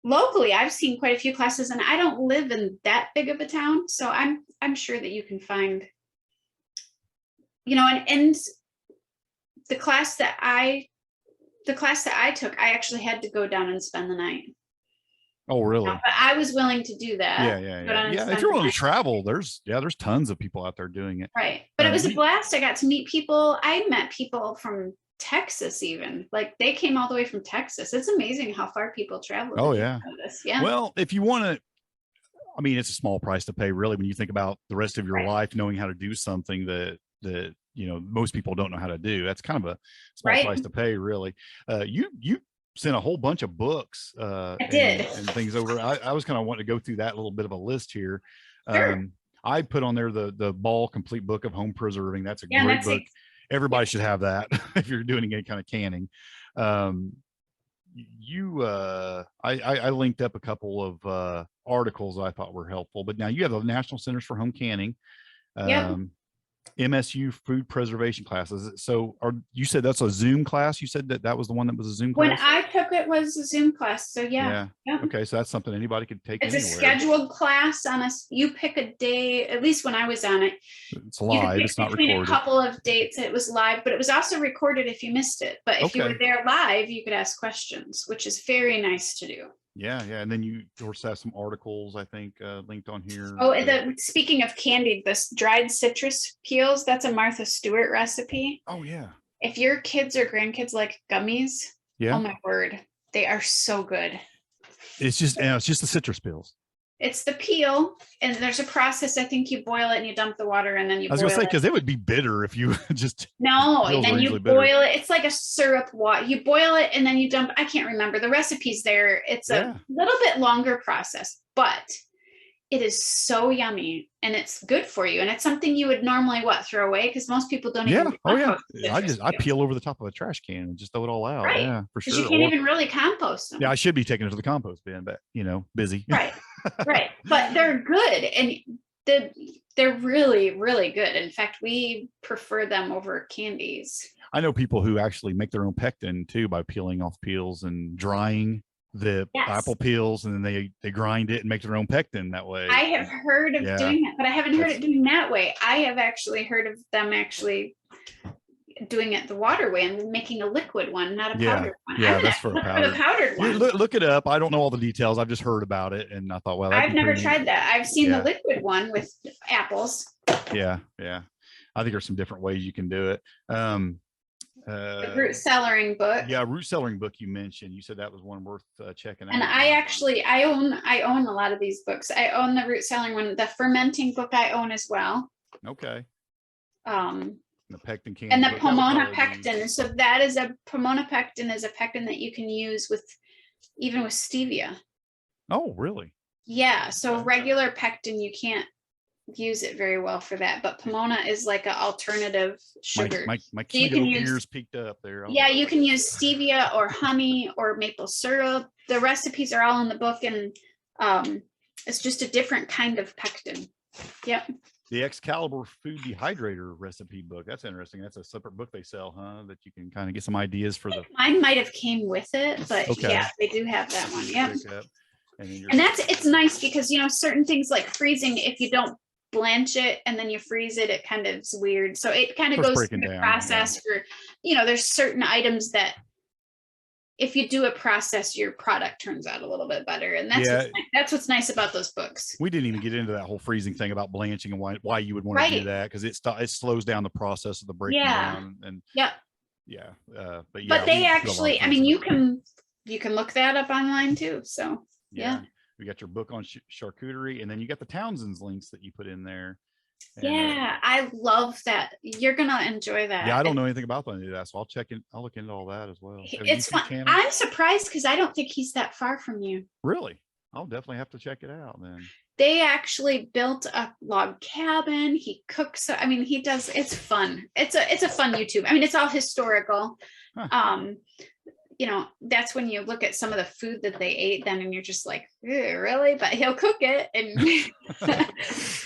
Locally, I've seen quite a few classes, and I don't live in that big of a town. So I'm sure that you can find, and the class that I took, I actually had to go down and spend the night.
Oh, really?
But I was willing to do that.
Yeah. If you're willing to travel, there's tons of people out there doing it.
Right. But it was a blast. I got to meet people. I met people from Texas, even. Like, they came all the way from Texas. It's amazing how far people travel.
Oh, yeah. Well, if you want to, I mean, it's a small price to pay, really, when you think about the rest of your life, knowing how to do something that most people don't know how to do. That's kind of a small price to pay, really. You sent a whole bunch of books
I did.
And things over. I was kind of wanting to go through that little bit of a list here.
Sure.
I put on there the Ball Complete Book of Home Preserving. That's a great book. Everybody should have that if you're doing any kind of canning. I linked up a couple of articles I thought were helpful, but now you have the National Centers for Home Canning. MSU food preservation classes. So you said that's a Zoom class? You said that was the one that was a Zoom class?
When I took it was a Zoom class. So yeah.
Okay. So that's something anybody could take.
It's anywhere. A scheduled class you pick a day, at least when I was on it.
It's live. It's not recorded.
A couple of dates. It was live, but it was also recorded if you missed it. But if you were there live, you could ask questions, which is very nice to do.
Yeah. And then you also have some articles, I think, linked on here.
Oh, speaking of candied, this dried citrus peels, that's a Martha Stewart recipe.
Oh, yeah.
If your kids or grandkids like gummies, oh my word, they are so good.
It's just the citrus peels.
It's the peel, and there's a process. I think you boil it and you dump the water, and then you boil it. I was going to say,
because it would be bitter if you just...
No, and then you boil it. It's like a syrup water. You boil it, and then you dump... I can't remember. The recipe's there. It's a little bit longer process, but it is so yummy, and it's good for you. And it's something you would normally, throw away? Because most people don't even...
I peel over the top of a trash can and just throw it all out. Right. Yeah, for sure.
You can't even really compost them.
Yeah, I should be taking it to the compost bin, but, busy.
Right. Right. But they're good, and they're really, really good. In fact, we prefer them over candies. I
know people who actually make their own pectin too by peeling off peels and drying the apple peels, and then they grind it and make their own pectin that way.
I have heard of doing that, but I haven't heard it doing that way. I have actually heard of them actually doing it the water way and making a liquid one, not a powdered one.
Yeah, that's for a
powdered one.
Look it up. I don't know all the details. I've just heard about it, and I thought, well,
I've never tried that. I've seen the liquid one with apples.
Yeah. I think there's some different ways you can do it.
The root cellaring book.
Yeah, root cellaring book you mentioned. You said that was one worth checking out.
And I own a lot of these books. I own the root cellaring one. The fermenting book I own as well.
Okay. The pectin can.
And the pomona pectin. So that is pomona pectin is a pectin that you can use even with stevia.
Oh, really?
Yeah. So regular pectin you can't use it very well for that. But Pomona is like an alternative sugar.
My
So
keto ears peaked up there.
Yeah, you can use stevia or honey or maple syrup. The recipes are all in the book, and it's just a different kind of pectin. Yep.
The Excalibur food dehydrator recipe book. That's interesting. That's a separate book they sell, huh? That you can kind of get some ideas for the.
Mine might have came with it, but yeah, they do have that one. Yep. And it's nice because, you know, certain things like freezing, if you don't blanch it and then you freeze it, it kind of is weird. So it kind of goes through the process for, you know, there's certain items that if you do a process, your product turns out a little bit better. And that's what's nice about those books.
We didn't even get into that whole freezing thing about blanching and why you would want to do that, because it slows down the process of the breaking down. And but they actually, I mean, you can look that up online too. So yeah. We got your book on charcuterie, and then you got the Townsends links that you put in there.
And, I love that. You're gonna enjoy that.
Yeah, I don't know anything about any of that, so I'll look into all that as well.
It's fun. I'm surprised because I don't think he's that far from you.
Really? I'll definitely have to check it out then.
They actually built a log cabin. He cooks. I mean, he does. It's fun. It's a fun YouTube. I mean, it's all historical. Huh. You know, that's when you look at some of the food that they ate then, and you're just like, really? But he'll cook it. And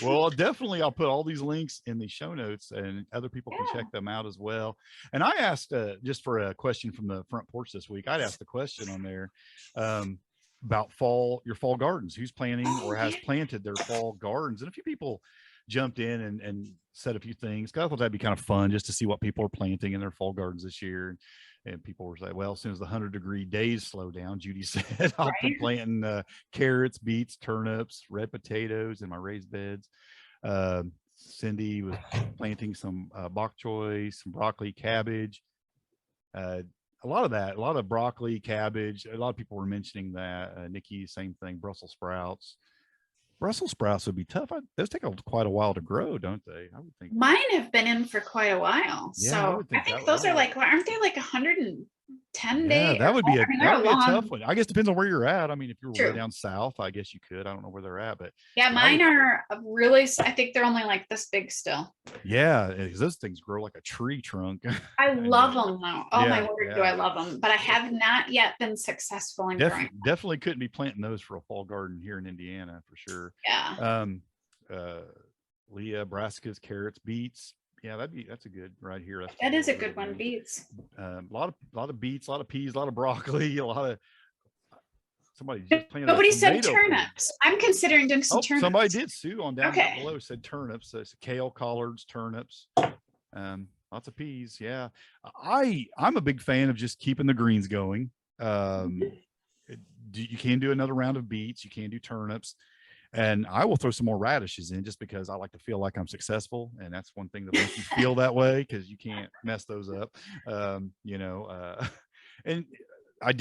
well, definitely, I'll put all these links in the show notes, and other people can check them out as well. And I asked, just for a question from the front porch this week, I'd asked the question on there about your fall gardens. Who's planting or has planted their fall gardens? And a few people jumped in and said a few things. I thought that'd be kind of fun just to see what people are planting in their fall gardens this year. And people were like, well, as soon as the 100-degree days slow down, Judy said, I'll be planting carrots, beets, turnips, red potatoes in my raised beds. Cindy was planting some bok choy, some broccoli, cabbage. A lot of broccoli, cabbage. A lot of people were mentioning that. Nikki, same thing, Brussels sprouts. Brussels sprouts would be tough. Those take quite a while to grow, don't they? I would think.
Mine have been in for quite a while. Yeah, so I think those are like, aren't they like 110 days?
Yeah, that would be a tough one. I guess it depends on where you're at. I mean, if you're way down south, I guess you could. I don't know where they're at, but
yeah, mine are really, I think they're only like this big still.
Yeah, because those things grow like a tree trunk.
I love them though. Oh my word, do I love them. But I have not yet been successful in growing.
Definitely couldn't be planting those for a fall garden here in Indiana for sure.
Yeah.
Leah, brassicas, carrots, beets. Yeah, that's a good right here.
That is a good one. Beets.
A lot of beets, a lot of peas, a lot of broccoli, a lot of. Somebody just planted.
Nobody said turnips. I'm considering doing some turnips.
Somebody did. Sue on down below said turnips. So it's kale, collards, turnips, lots of peas. Yeah, I'm a big fan of just keeping the greens going. You can do another round of beets. You can do turnips. And I will throw some more radishes in just because I like to feel like I'm successful. And that's one thing that makes you feel that way, because you can't mess those up. And I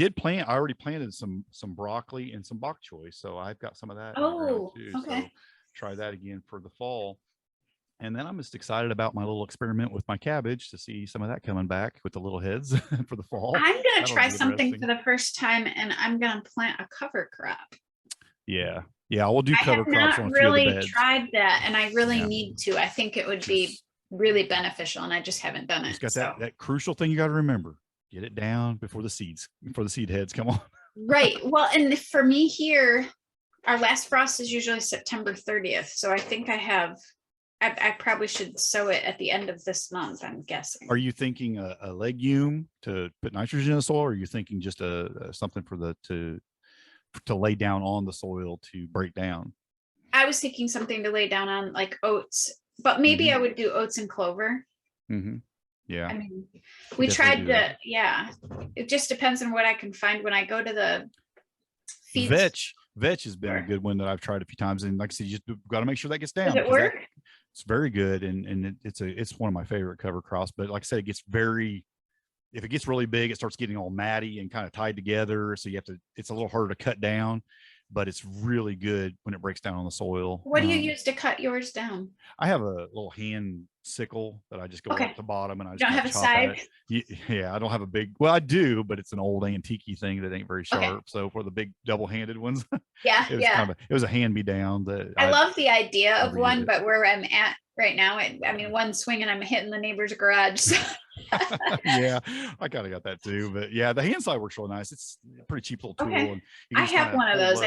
already planted some broccoli and some bok choy. So I've got some of that too. Okay. So try that again for the fall. And then I'm just excited about my little experiment with my cabbage to see some of that coming back with the little heads for the fall.
I'm going to try something for the first time, and I'm going to plant a cover crop.
Yeah. Yeah, we'll do cover crops on a few of the beds.
I have not really tried that, and I really need to. I think it would be really beneficial, and I just haven't done it.
It's got that crucial thing you got to remember. Get it down before the seed heads come on.
Right. Well, and for me here, our last frost is usually September 30th. So I think I probably should sow it at the end of this month, I'm guessing.
Are you thinking a legume to put nitrogen in the soil, or are you thinking just something to lay down on the soil to break down?
I was thinking something to lay down on, like oats, but maybe I would do oats and clover.
Yeah.
I mean, we tried to, it just depends on what I can find when I go to the feed.
Vetch has been a good one that I've tried a few times. And like I said, you just got to make sure that gets down.
Does it work?
It's very good. And it's one of my favorite cover crops, but like I said, if it gets really big, it starts getting all matty and kind of tied together. So it's a little harder to cut down. but it's really good when it breaks down on the soil.
What do you use to cut yours down?
I have a little hand sickle that I just go up the bottom and I just
don't have a
chop
scythe?
Yeah, I don't have a big, well, I do, but it's an old antique thing that ain't very sharp. So for the big double-handed ones, it was a hand-me-down. That
I love the idea of one, but where I'm at right now, I mean, one swing and I'm hitting the neighbor's garage. So.
Yeah, I kind of got that too, but yeah, the hand side works real nice. It's a pretty cheap little tool. And
I have one of those.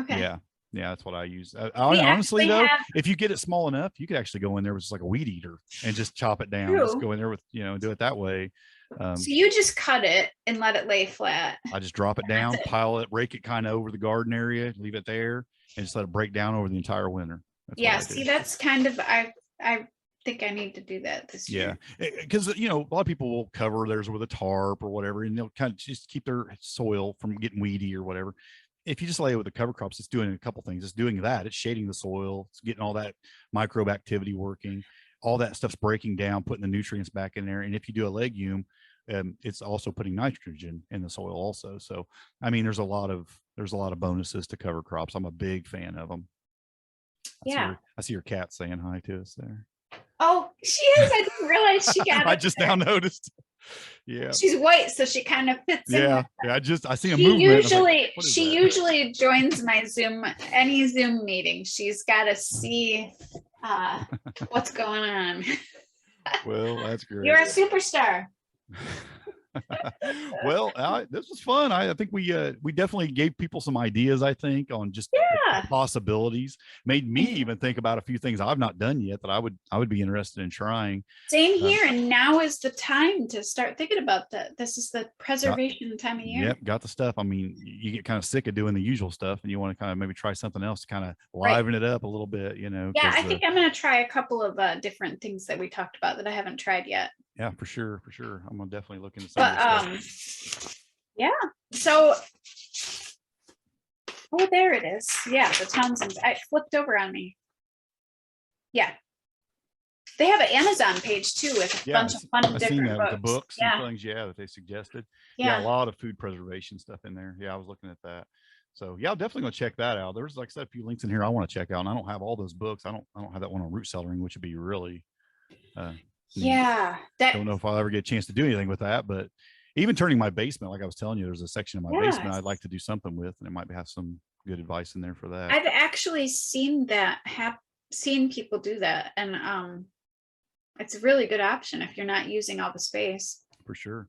Yeah, that's what I use. Honestly though, if you get it small enough, you could actually go in there with just like a weed eater and just chop it down. Just go in there with, do it that way.
So you just cut it and let it lay flat.
I just drop it down, pile it, rake it kind of over the garden area, leave it there, and just let it break down over the entire winter.
See, that's kind of, I think I need to do that this year.
Yeah, because a lot of people will cover theirs with a tarp or whatever, and they'll kind of just keep their soil from getting weedy or whatever. If you just lay it with the cover crops, it's doing a couple things. It's doing that. It's shading the soil. It's getting all that microbe activity working. All that stuff's breaking down, putting the nutrients back in there. And if you do a legume, it's also putting nitrogen in the soil also. So, I mean, there's a lot of bonuses to cover crops. I'm a big fan of them. I see your cat saying hi to us there.
Oh, she is. I didn't realize she got it.
I just now noticed. Yeah,
she's white, so she kind of fits in.
Yeah, I see a movement.
She usually joins my any Zoom meeting. She's got to see what's going on.
Well, that's great.
You're a superstar.
Well, this was fun. I think we definitely gave people some ideas, I think, on just possibilities. Made me even think about a few things I've not done yet that I would be interested in trying.
Same here. And now is the time to start thinking about that. This is the preservation time of year.
Yep, got the stuff. I mean, you get kind of sick of doing the usual stuff and you want to kind of maybe try something else to kind of liven it up a little bit, Yeah,
I think I'm going to try a couple of different things that we talked about that I haven't tried yet.
Yeah, for sure. I'm gonna definitely look into
some yeah. So there it is. Yeah, the Townsends. I flipped over on me. Yeah. They have an Amazon page too with a bunch of fun different books.
The books and things, that they suggested. Yeah, a lot of food preservation stuff in there. Yeah, I was looking at that. So yeah, I'm definitely gonna check that out. There's, like I said, a few links in here I want to check out, and I don't have all those books. I don't have that one on root cellaring, which would be really don't know if I'll ever get a chance to do anything with that, but even turning my basement, like I was telling you, there's a section of my basement I'd like to do something with, and it might have some good advice in there for that.
I've actually seen people do that, and it's a really good option if you're not using all the space.
For sure.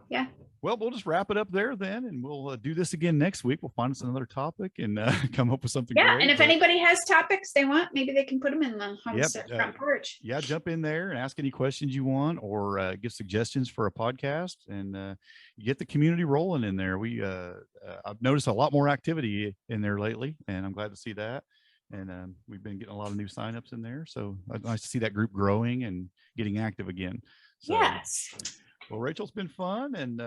Yeah.
Well, we'll just wrap it up there then, and we'll do this again next week. We'll find us another topic and come up with something great.
And if anybody has topics they want, maybe they can put them in the Homestead front porch.
Yeah, jump in there and ask any questions you want, or give suggestions for a podcast, and get the community rolling in there. I've noticed a lot more activity in there lately, and I'm glad to see that. And we've been getting a lot of new signups in there, so nice to see that group growing and getting active again. So,
yes.
Well, Rachel, it's been fun, and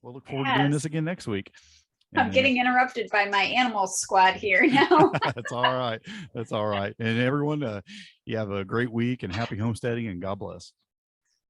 we'll look forward to doing this again next week.
I'm getting interrupted by my animal squad here now.
That's all right. And everyone, you have a great week and happy homesteading, and God bless.